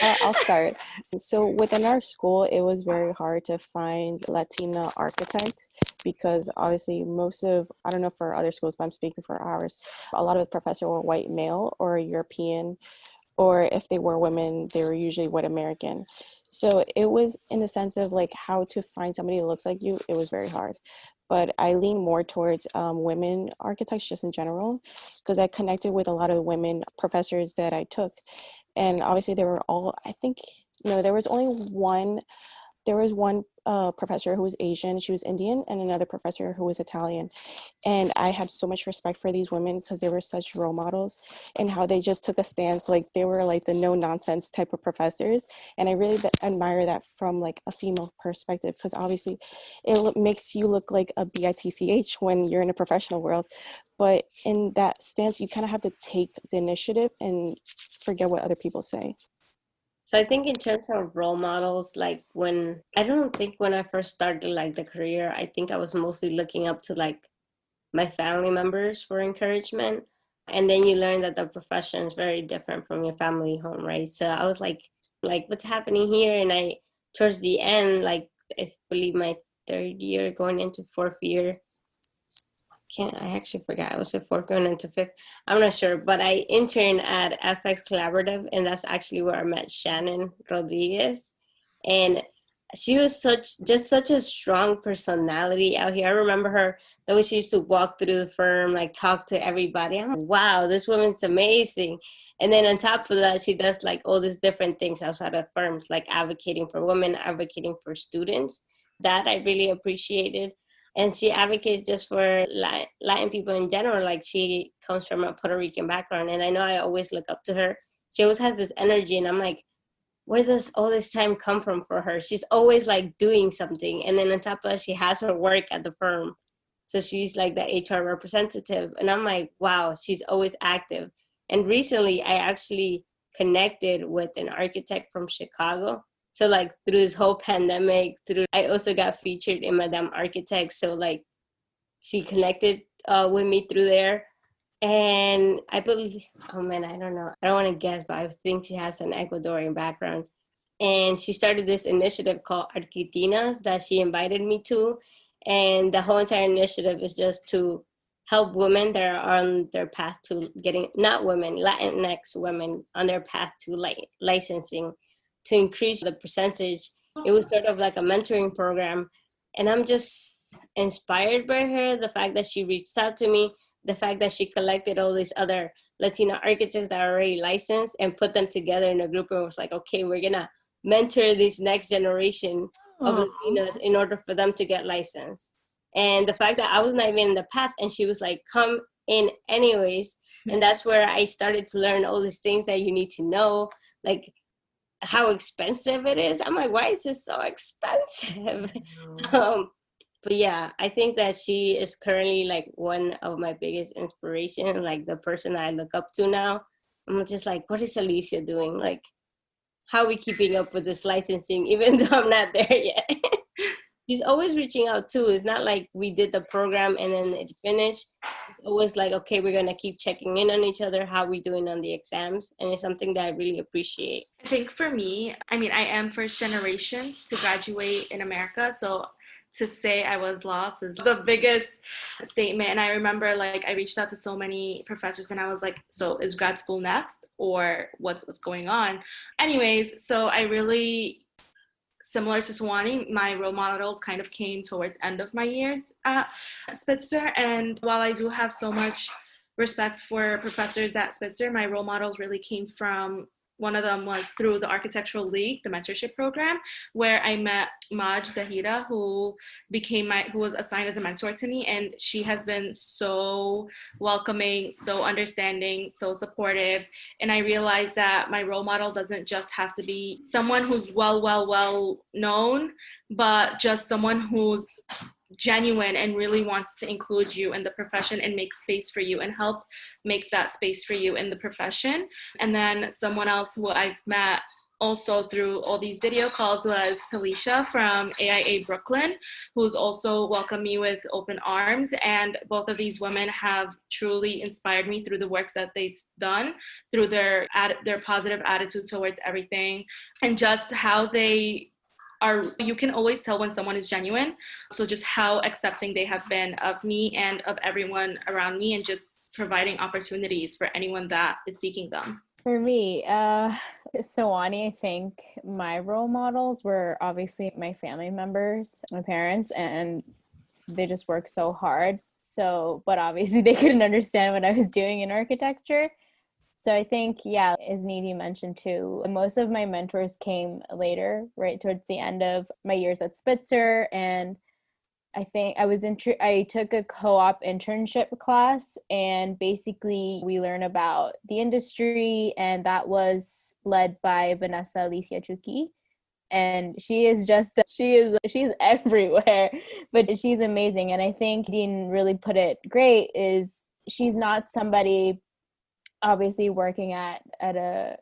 S5: I'll start. So within our school, it was very hard to find Latina architects, because obviously I don't know for other schools, but I'm speaking for ours, a lot of the professors were white male or European, or if they were women, they were usually white American. So it was in the sense of like how to find somebody who looks like you, it was very hard. But I lean more towards women architects just in general, because I connected with a lot of women professors that I took. And obviously they were all, I think, there was one professor who was Asian, she was Indian, and another professor who was Italian. And I had so much respect for these women because they were such role models, and how they just took a stance, like they were like the no nonsense type of professors. And I really admire that from like a female perspective, because obviously it makes you look like a bitch when you're in a professional world. But in that stance, you kind of have to take the initiative and forget what other people say.
S4: So I think in terms of role models, like when I first started like the career, I think I was mostly looking up to like my family members for encouragement. And then you learn that the profession is very different from your family home, right? So I was like like, what's happening here? And I, towards the end, like, I believe my third year going into fourth year, I actually forgot. I was a fourth going into fifth. I'm not sure, but I interned at FX Collaborative, and that's actually where I met Shannon Rodriguez. And she was such a strong personality out here. I remember her, the way she used to walk through the firm, like talk to everybody. I'm like, wow, this woman's amazing. And then on top of that, she does like all these different things outside of firms, like advocating for women, advocating for students. That I really appreciated. And she advocates just for Latin people in general. Like, she comes from a Puerto Rican background, and I know I always look up to her. She always has this energy, and I'm like, where does all this time come from for her? She's always like doing something. And then on top of that, she has her work at the firm. So she's like the HR representative. And I'm like, wow, she's always active. And recently I actually connected with an architect from Chicago. So like through this whole pandemic, I also got featured in Madame Architect. So like she connected with me through there. And I believe, oh man, I don't know. I don't want to guess, but I think she has an Ecuadorian background. And she started this initiative called Arquitinas that she invited me to. And the whole entire initiative is just to help women that are on their path to getting, not women, Latinx women on their path to licensing, to increase the percentage. It was sort of like a mentoring program. And I'm just inspired by her, the fact that she reached out to me, the fact that she collected all these other Latina architects that are already licensed and put them together in a group and was like, okay, we're gonna mentor this next generation of Latinas in order for them to get licensed. And the fact that I was not even in the path, and she was like, come in anyways. And that's where I started to learn all these things that you need to know, like how expensive it is. I'm like, why is this so expensive? But yeah, I think that she is currently like one of my biggest inspiration, like the person I look up to now. I'm just like, what is Alicia doing? Like, how are we keeping up with this licensing, even though I'm not there yet? She's always reaching out too. It's not like we did the program and then it finished. She's always like, okay, we're going to keep checking in on each other. How are we doing on the exams? And it's something that I really appreciate.
S2: I think for me, I mean, I am first generation to graduate in America. So to say I was lost is the biggest statement. And I remember like I reached out to so many professors and I was like, so is grad school next or what's going on? Anyways, so I really, similar to Swani, my role models kind of came towards end of my years at Spitzer. And while I do have so much respect for professors at Spitzer, my role models really came from, one of them was through the Architectural League, the mentorship program, where I met Maj Zahida, who was assigned as a mentor to me. And she has been so welcoming, so understanding, so supportive. And I realized that my role model doesn't just have to be someone who's well known, but just someone who's genuine and really wants to include you in the profession and make space for you and help make that space for you in the profession. And then someone else who I've met also through all these video calls was Talisha from AIA Brooklyn, who's also welcomed me with open arms. And both of these women have truly inspired me through the works that they've done, through their positive attitude towards everything, and just how they are. You can always tell when someone is genuine. So just how accepting they have been of me and of everyone around me, and just providing opportunities for anyone that is seeking them.
S3: For me, Sawani, I think my role models were obviously my family members, my parents, and they just worked so hard. So, but obviously they couldn't understand what I was doing in architecture. So I think, yeah, as Nadeen mentioned too, most of my mentors came later, right towards the end of my years at Spitzer. And I think I took a co-op internship class, and basically we learn about the industry, and that was led by Vanessa Alicia Chuki. And she's everywhere, but she's amazing. And I think Dean really put it great, is she's not somebody obviously working at a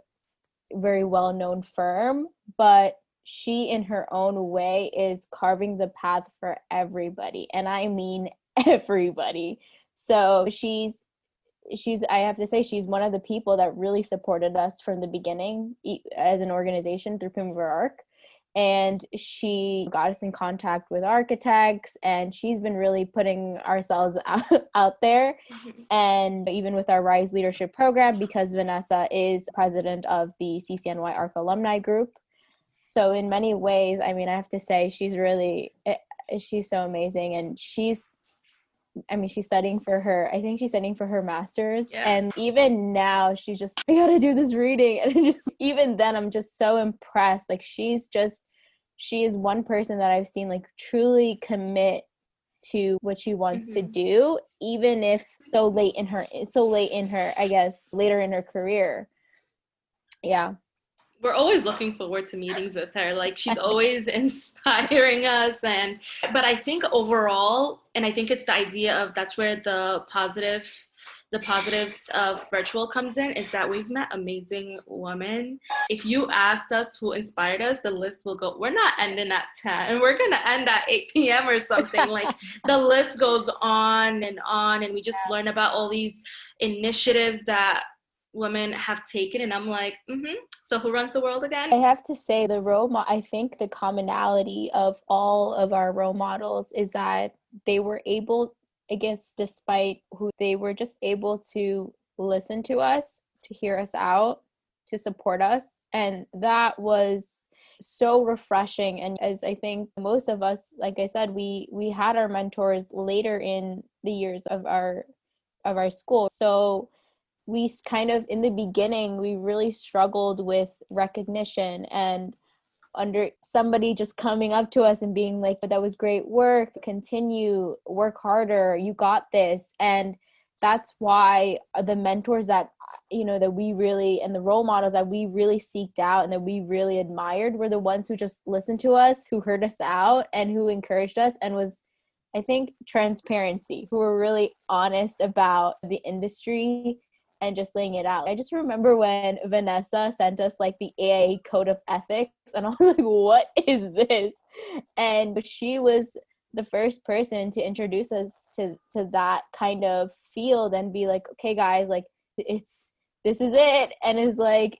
S3: very well-known firm, but she in her own way is carving the path for everybody, and I mean everybody. So she's I have to say, she's one of the people that really supported us from the beginning as an organization through Primaverarch. And she got us in contact with architects, and she's been really putting ourselves out there. And even with our Rise Leadership Program, because Vanessa is president of the CCNY ARC alumni group. So in many ways, I mean, I have to say, she's so amazing. And she's studying for her, I think she's studying for her master's. Yeah. And even now she's just, I gotta do this reading. And even then I'm just so impressed. Like she is one person that I've seen like truly commit to what she wants to do, even if so late in her, I guess, later in her career. Yeah.
S2: We're always looking forward to meetings with her. Like she's always inspiring us. But I think overall, and I think it's the idea of that's where the positives of virtual comes in, is that we've met amazing women. If you asked us who inspired us, the list will go, we're not ending at 10 and we're going to end at 8 p.m. or something. Like the list goes on, and we just learn about all these initiatives that women have taken, and I'm like, so who runs the world again?
S3: I have to say I think the commonality of all of our role models is that they were able, I guess, despite who they were, just able to listen to us, to hear us out, to support us. And that was so refreshing. And as I think most of us, like I said, we had our mentors later in the years of our school. So we kind of, in the beginning, we really struggled with recognition, and under somebody just coming up to us and being like, that was great work, continue, work harder, you got this. And that's why the mentors that, that we really, and the role models that we really seeked out and that we really admired, were the ones who just listened to us, who heard us out, and who encouraged us, and was, I think, transparency, who were really honest about the industry and just laying it out. I just remember when Vanessa sent us like the AIA Code of Ethics, and I was like, what is this? And she was the first person to introduce us to that kind of field and be like, okay guys, like this is it. And it's like,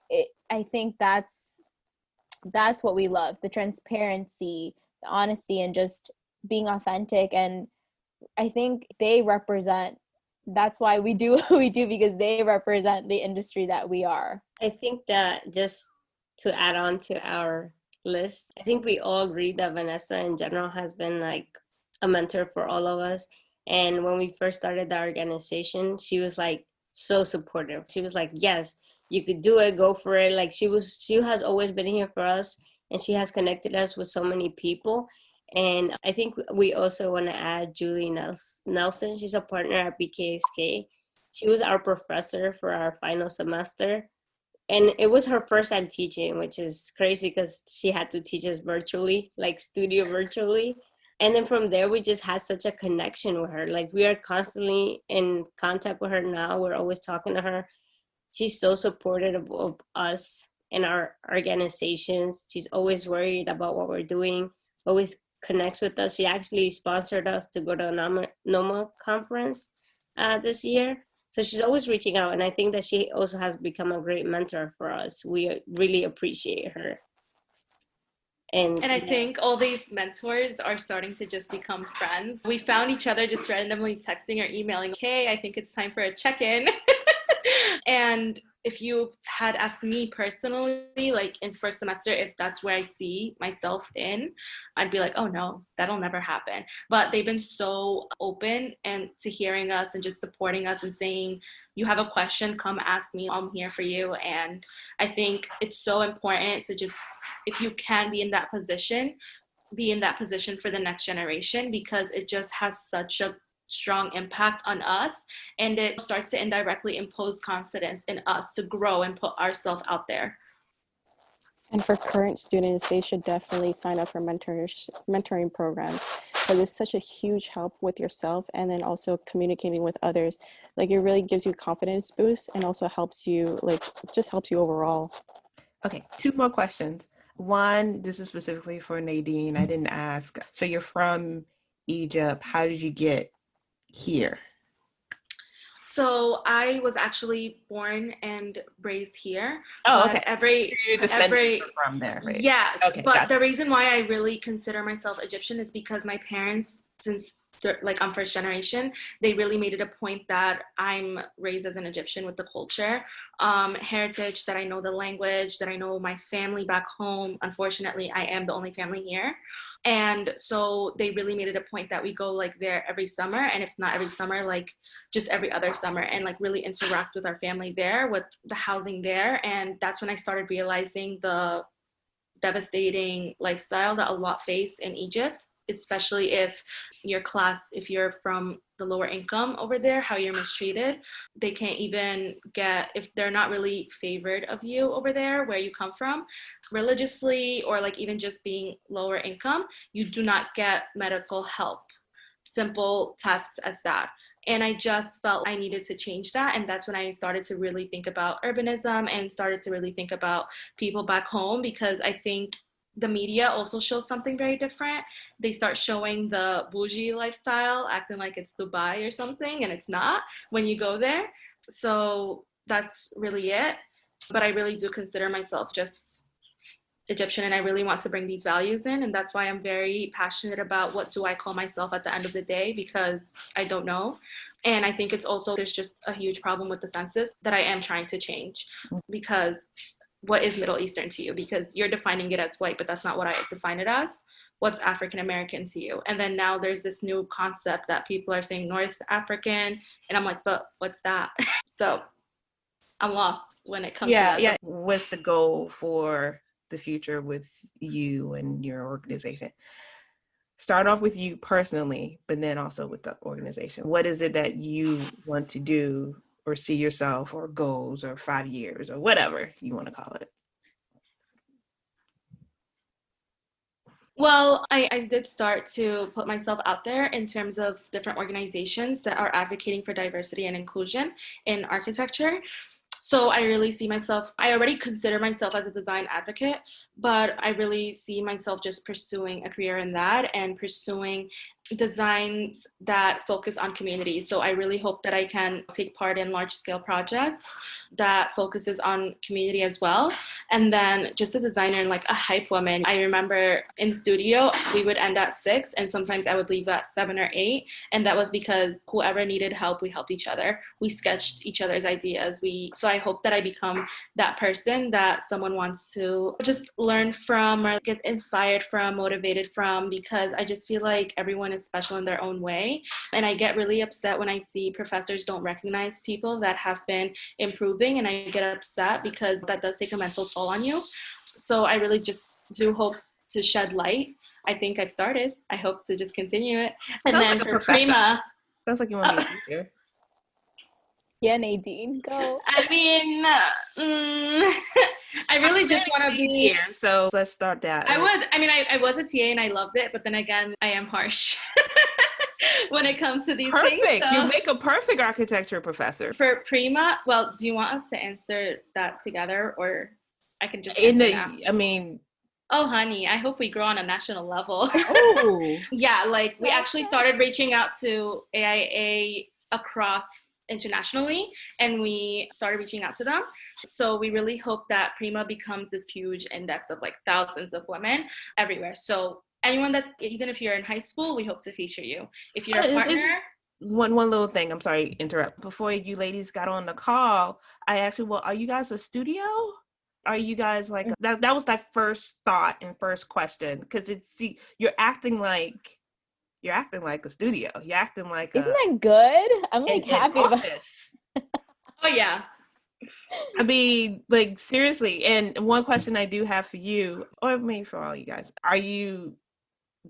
S3: I think that's what we love, the transparency, the honesty, and just being authentic. And I think that's why we do what we do, because they represent the industry that we are.
S4: I think that, just to add on to our list, I think we all agree that Vanessa in general has been like a mentor for all of us. And when we first started the organization, she was like so supportive. She was like, yes, you could do it, go for it. Like she has always been here for us, and she has connected us with so many people. And I think we also want to add Julie Nelson. She's a partner at BKSK. She was our professor for our final semester. And it was her first time teaching, which is crazy because she had to teach us virtually, like studio virtually. And then from there, we just had such a connection with her. Like we are constantly in contact with her now. We're always talking to her. She's so supportive of us and our organizations. She's always worried about what we're doing, always connects with us. She actually sponsored us to go to a NOMA conference this year. So she's always reaching out. And I think that she also has become a great mentor for us. We really appreciate her. And
S2: I think all these mentors are starting to just become friends. We found each other just randomly texting or emailing, hey, I think it's time for a check-in. And if you had asked me personally, like in first semester, if that's where I see myself in, I'd be like, oh no, that'll never happen. But they've been so open and to hearing us and just supporting us and saying, you have a question, come ask me, I'm here for you. And I think it's so important to just, if you can be in that position for the next generation, because it just has such a strong impact on us, and it starts to indirectly impose confidence in us to grow and put ourselves out there.
S5: And for current students, they should definitely sign up for mentoring programs, because it's such a huge help with yourself, and then also communicating with others. Like it really gives you a confidence boost, and also helps you, like just helps you overall.
S1: Okay, 2 more questions. One, this is specifically for Nadeen. I didn't ask. So you're from Egypt. How did you get here?
S2: So I was actually born and raised here.
S1: Oh,
S2: but
S1: okay.
S2: every
S1: Your descendants are from there, right?
S2: yes,
S1: Okay,
S2: but
S1: gotcha.
S2: the reason why I really consider myself Egyptian is because my parents, since like I'm first generation, they really made it a point that I'm raised as an Egyptian with the culture, heritage, that I know the language, that I know my family back home. Unfortunately, I am the only family here. And so they really made it a point that we go like there every summer, and if not every summer, like just every other summer, and like really interact with our family there, with the housing there. And that's when I started realizing the devastating lifestyle that a lot face in Egypt, especially if if you're from the lower income over there, how you're mistreated. They can't even get, if they're not really favored of you over there where you come from, religiously, or like even just being lower income, you do not get medical help. Simple tasks as that. And I just felt I needed to change that. And that's when I started to really think about urbanism and started to really think about people back home, because I think the media also shows something very different. They start showing the bougie lifestyle, acting like it's Dubai or something, and it's not when you go there. So that's really it. But I really do consider myself just Egyptian, and I really want to bring these values in, and that's why I'm very passionate about what do I call myself at the end of the day, because I don't know. And I think it's also, there's just a huge problem with the census that I am trying to change, because what is Middle Eastern to you? Because you're defining it as white, but that's not what I define it as. What's African American to you? And then now there's this new concept that people are saying North African, and I'm like, but what's that? So I'm lost when it comes to that.
S1: Yeah. What's the goal for the future with you and your organization? Start off with you personally, but then also with the organization. What is it that you want to do or see yourself, or goals, or 5 years, or whatever you want to call it?
S2: Well, I did start to put myself out there in terms of different organizations that are advocating for diversity and inclusion in architecture. So I really see myself, I already consider myself as a design advocate, but I really see myself just pursuing a career in that and pursuing designs that focus on community. So I really hope that I can take part in large scale projects that focuses on community as well. And then just a designer and like a hype woman. I remember in studio, we would end at 6, and sometimes I would leave at 7 or 8. And that was because whoever needed help, we helped each other. We sketched each other's ideas. So I hope that I become that person that someone wants to just learn from, or get inspired from, motivated from, because I just feel like everyone is special in their own way. And I get really upset when I see professors don't recognize people that have been improving, and I get upset because that does take a mental toll on you. So I really just do hope to shed light. I think I've started. I hope to just continue it. And
S1: Sounds
S2: then
S1: like a
S2: for
S1: professor.
S2: Prima,
S1: Sounds like you want to be a teacher.
S3: Yeah, Nadeen, go.
S2: I mean, I really just want to be
S1: here. So let's start that.
S2: I was a TA and I loved it, but then again, I am harsh when it comes to these things.
S1: Perfect.
S2: So
S1: You make a perfect architecture professor.
S2: for Prima, well, do you want us to answer that together, or I can just answer now?
S1: I mean,
S2: Oh, honey, I hope we grow on a national level.
S1: oh,
S2: Yeah, like we actually started reaching out to AIA across internationally, and we started reaching out to them. So we really hope that Prima becomes this huge index of like thousands of women everywhere. So anyone that's, even if you're in high school, we hope to feature you. If you're a partner.
S1: One little thing, I'm sorry to interrupt. Before you ladies got on the call, I asked you, well, are you guys a studio? Are you guys like that was that first thought and first question, because you're acting like a studio. You're acting like
S3: Isn't that good? I'm like happy about
S1: it.
S2: Oh yeah.
S1: I mean, like seriously. And one question I do have for you, or maybe for all you guys, are you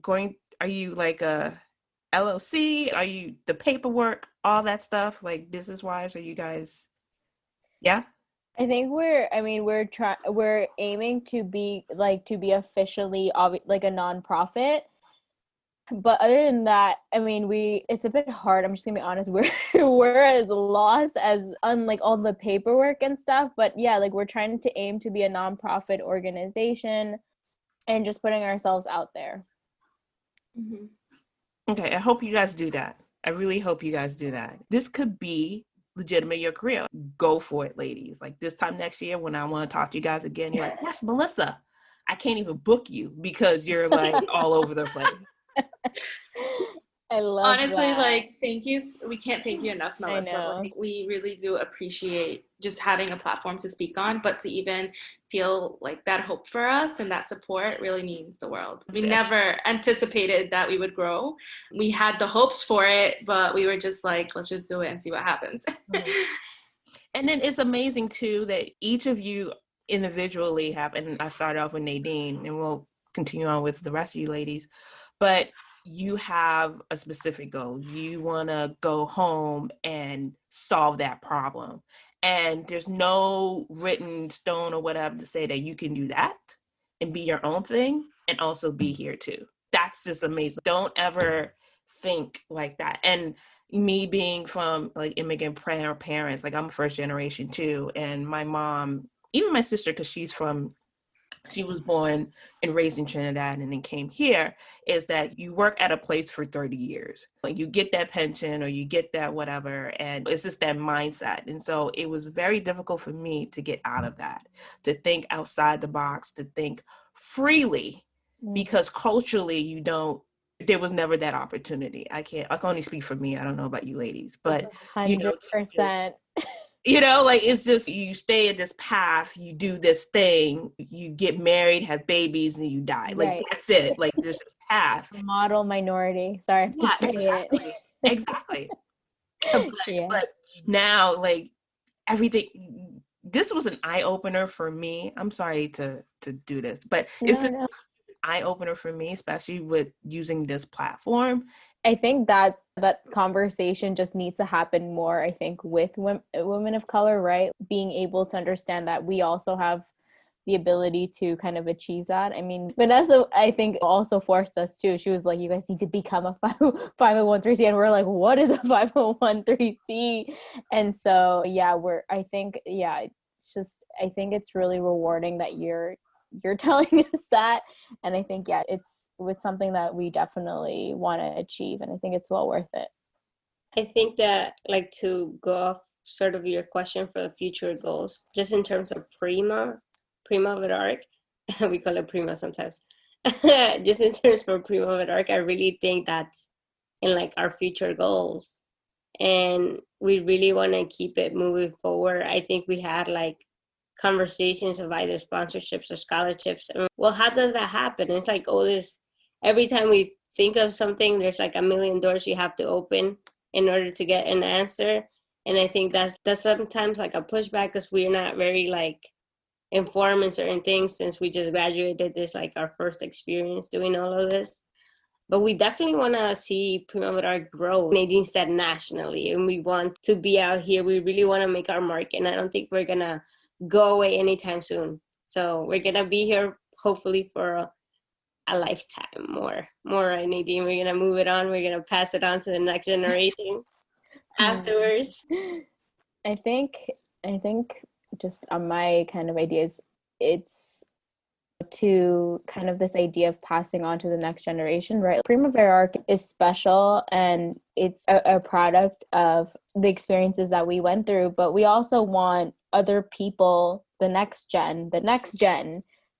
S1: like a LLC? Are you the paperwork, all that stuff, like business wise? Are you guys? Yeah.
S3: I think we're aiming to be officially like a nonprofit. But other than that, I mean, it's a bit hard. I'm just gonna be honest. We're as lost as on like all the paperwork and stuff. But yeah, like we're trying to aim to be a nonprofit organization and just putting ourselves out there.
S2: Mm-hmm.
S1: Okay, I hope you guys do that. I really hope you guys do that. This could be legitimate your career. Go for it, ladies. Like this time next year when I want to talk to you guys again, you're like, yes, Melissa, I can't even book you because you're like all over the place.
S3: I love
S2: Honestly,
S3: that.
S2: like, thank you. We can't thank you enough,
S3: I
S2: Melissa.
S3: know.
S2: Like, we really do appreciate just having a platform to speak on, but to even feel like that hope for us and that support really means the world. We never anticipated that we would grow. We had the hopes for it, but we were just like, let's just do it and see what happens.
S1: And then it's amazing too that each of you individually have, and I started off with Nadeen and we'll continue on with the rest of you ladies, but you have a specific goal. You want to go home and solve that problem. And there's no written stone or whatever to say that you can do that and be your own thing and also be here too. That's just amazing. Don't ever think like that. And me being from like immigrant parents, like I'm first generation too. And my mom, even my sister, because she was born and raised in Trinidad and then came here, is that you work at a place for 30 years. Like you get that pension or you get that whatever, and it's just that mindset. And so it was very difficult for me to get out of that, to think outside the box, to think freely, because culturally there was never that opportunity. I can only speak for me. I don't know about you ladies, but
S3: 100%.
S1: Like it's just, you stay in this path, you do this thing, you get married, have babies, and you die. Like right. That's it. Like there's this path.
S3: Model minority. Sorry, I have to say
S1: exactly.
S3: it.
S1: Exactly. But now, like everything, this was an eye opener for me. I'm sorry to do this, but it's an eye opener for me, especially with using this platform.
S3: I think that conversation just needs to happen more, I think, with women of color, right? Being able to understand that we also have the ability to kind of achieve that. I mean, Vanessa, I think, also forced us too. She was like, you guys need to become a 501c. And we're like, what is a 501c? And so, I think it's really rewarding that you're telling us that. And I think, it's something that we definitely want to achieve, and I think it's well worth it.
S4: I think that, like, to go off sort of your question for the future goals, just in terms of Primaverarch, we call it Prima sometimes, just in terms of Primaverarch, I really think that's in like our future goals, and we really want to keep it moving forward. I think we had like conversations of either sponsorships or scholarships. And, well, how does that happen? It's like all this, every time we think of something, there's like a million doors you have to open in order to get an answer. And I think that's sometimes like a pushback because we're not very like informed in certain things since we just graduated. This like our first experience doing all of this. But we definitely want to see Primaverarch grow. Nadeen said nationally, and we want to be out here. We really want to make our mark, and I don't think we're going to go away anytime soon. So we're going to be here hopefully for a lifetime more, right, Nadeen? We're going to move it on. We're going to pass it on to the next generation afterwards.
S3: I think just on my kind of ideas, it's to kind of this idea of passing on to the next generation, right? Primaverarch is special, and it's a product of the experiences that we went through, but we also want other people, the next gen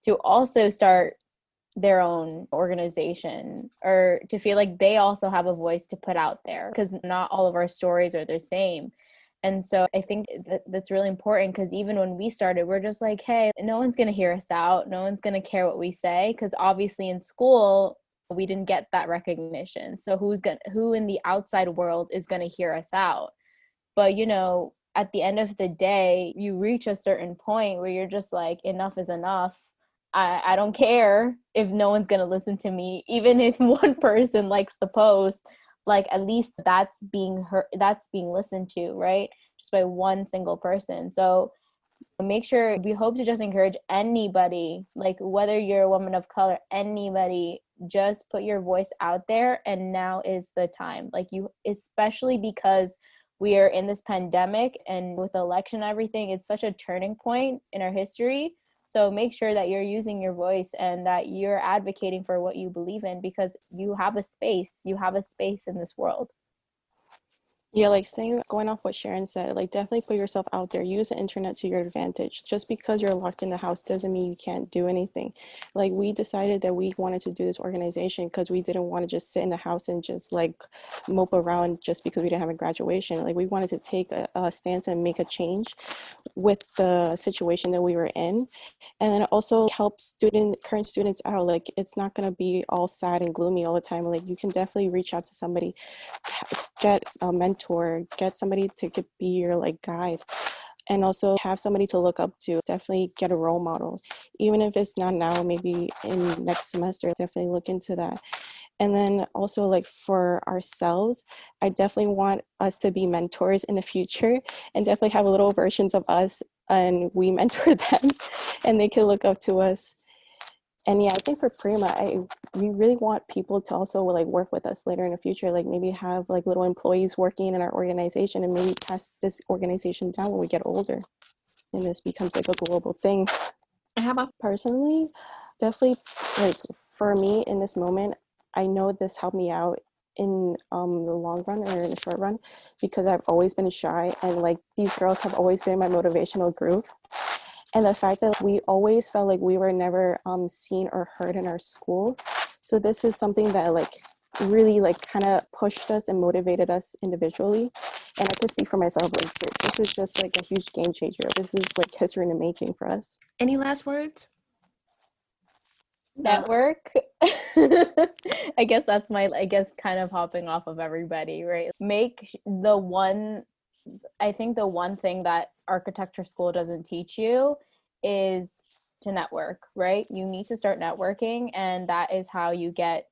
S3: to also start their own organization, or to feel like they also have a voice to put out there, because not all of our stories are the same. And so I think that's really important, because even when we started, we're just like, hey, no one's going to hear us out. No one's going to care what we say, because obviously in school, we didn't get that recognition. So who in the outside world is going to hear us out? But, at the end of the day, you reach a certain point where you're just like, enough is enough. I don't care if no one's going to listen to me, even if one person likes the post. Like, at least that's being heard, that's being listened to, right? Just by one single person. So make sure, we hope to just encourage anybody, like whether you're a woman of color, anybody, just put your voice out there. And now is the time, like, especially because we are in this pandemic, and with the election and everything, it's such a turning point in our history. So make sure that you're using your voice and that you're advocating for what you believe in, because you have a space in this world.
S5: Yeah, like saying, going off what Chaerin said, like definitely put yourself out there. Use the internet to your advantage. Just because you're locked in the house doesn't mean you can't do anything. Like we decided that we wanted to do this organization because we didn't want to just sit in the house and just like mope around just because we didn't have a graduation. Like we wanted to take a stance and make a change with the situation that we were in, and then also help current students out. Like it's not going to be all sad and gloomy all the time. Like you can definitely reach out to somebody, get a mentor, get somebody to be your like guide, and also have somebody to look up to. Definitely get a role model, even if it's not now, maybe in next semester. Definitely look into that. And then also, like for ourselves, I definitely want us to be mentors in the future, and definitely have little versions of us and we mentor them and they can look up to us. And yeah, I think for Prima, we really want people to also like work with us later in the future, like maybe have like little employees working in our organization and maybe pass this organization down when we get older and this becomes like a global thing.
S1: And how about
S5: Personally, definitely, like for me in this moment, I know this helped me out in the long run or in the short run, because I've always been shy, and like these girls have always been my motivational group. And the fact that we always felt like we were never seen or heard in our school. So this is something that like really like kind of pushed us and motivated us individually. And I can speak for myself, like this is just like a huge game changer. This is like history in the making for us.
S1: any last words?
S3: Network. I guess that's I guess kind of hopping off of everybody, right? I think the one thing that architecture school doesn't teach you is to network, right? You need to start networking, and that is how you get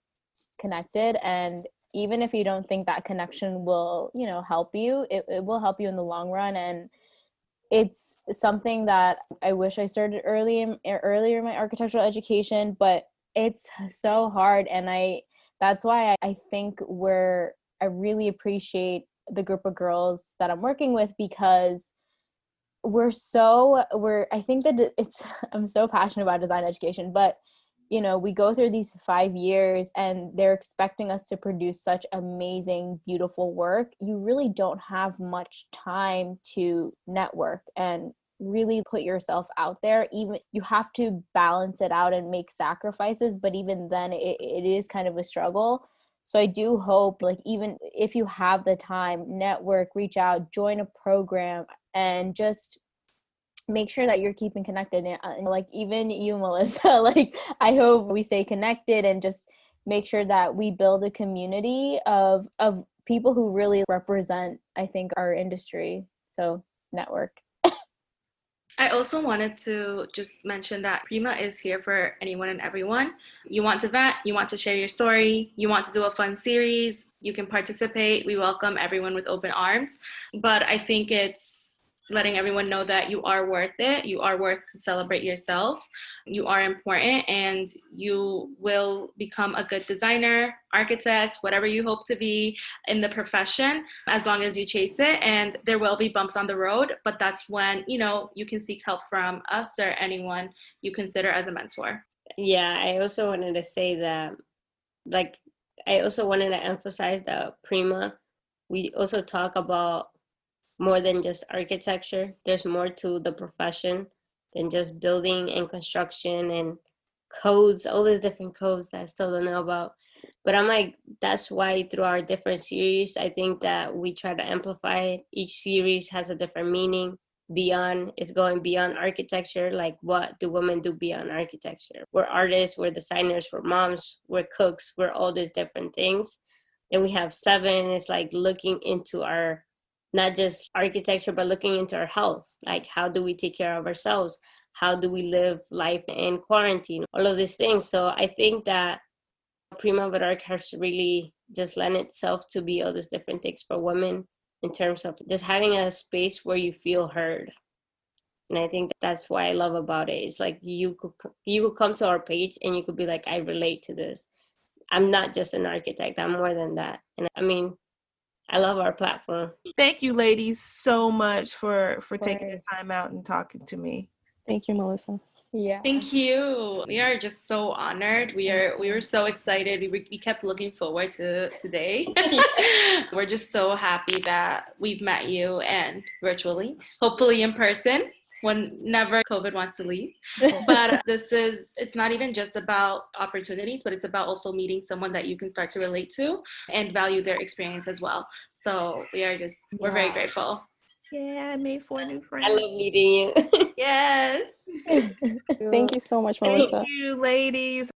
S3: connected. And even if you don't think that connection will, help you, it will help you in the long run. And it's something that I wish I started earlier in my architectural education, but it's so hard. And that's why I think I really appreciate the group of girls that I'm working with, because I think that I'm so passionate about design education, but we go through these 5 years and they're expecting us to produce such amazing, beautiful work. You really don't have much time to network and really put yourself out there. Even you have to balance it out and make sacrifices, but even then it is kind of a struggle. So I do hope, like, even if you have the time, network, reach out, join a program, and just make sure that you're keeping connected. And like even you, Melissa, like I hope we stay connected and just make sure that we build a community of people who really represent, I think, our industry. So network.
S2: I also wanted to just mention that Prima is here for anyone and everyone. You want to vent, you want to share your story, you want to do a fun series, you can participate. We welcome everyone with open arms. But I think it's letting everyone know that you are worth it. You are worth to celebrate yourself. You are important, and you will become a good designer, architect, whatever you hope to be in the profession, as long as you chase it. And there will be bumps on the road, but that's when, you can seek help from us or anyone you consider as a mentor.
S4: Yeah, I also wanted to say that, like, I also wanted to emphasize that Prima, we also talk about more than just architecture. There's more to the profession than just building and construction and codes, all these different codes that I still don't know about. But I'm like, that's why through our different series, I think that we try to amplify it. Each series has a different meaning. It's going beyond architecture. Like, what do women do beyond architecture? We're artists, we're designers, we're moms, we're cooks, we're all these different things. And we have 7. It's like looking into our, not just architecture, but looking into our health. Like, how do we take care of ourselves? How do we live life in quarantine? All of these things. So I think that Primaverarch has really just lent itself to be all these different things for women, in terms of just having a space where you feel heard. And I think that's what I love about it. It's like you could come to our page and you could be like, I relate to this. I'm not just an architect. I'm more than that. And I mean, I love our platform.
S1: Thank you, ladies, so much for taking the time out and talking to me.
S5: Thank you, Melissa.
S3: Yeah.
S2: Thank you. We are just so honored. We were so excited. We kept looking forward to today. We're just so happy that we've met you, and virtually, hopefully in person, whenever COVID wants to leave. But it's not even just about opportunities, but it's about also meeting someone that you can start to relate to and value their experience as well. So we're very grateful.
S1: Yeah, I made 4 new friends.
S4: I love meeting you.
S2: Yes.
S5: Thank you so much,
S1: Thank
S5: Melissa.
S1: you, ladies.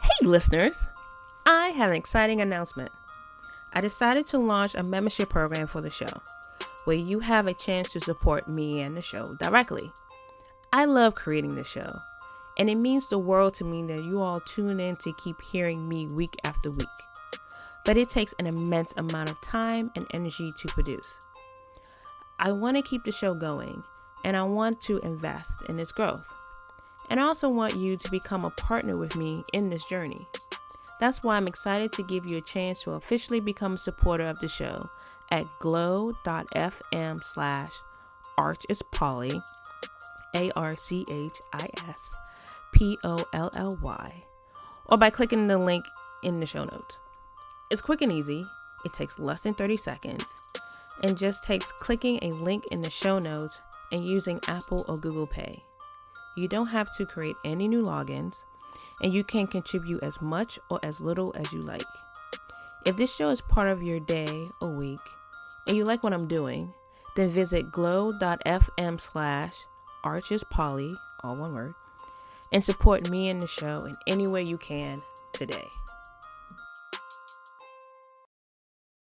S1: Hey, listeners. I have an exciting announcement. I decided to launch a membership program for the show, where you have a chance to support me and the show directly. I love creating the show, and it means the world to me that you all tune in to keep hearing me week after week. But it takes an immense amount of time and energy to produce. I want to keep the show going, and I want to invest in its growth. And I also want you to become a partner with me in this journey. That's why I'm excited to give you a chance to officially become a supporter of the show at glow.fm/archispolly, ARCHISPOLLY, or by clicking the link in the show notes. It's quick and easy. It takes less than 30 seconds and just takes clicking a link in the show notes and using Apple or Google Pay. You don't have to create any new logins, and you can contribute as much or as little as you like. If this show is part of your day or week, and you like what I'm doing, then visit glow.fm/archispolly, all one word, and support me and the show in any way you can today.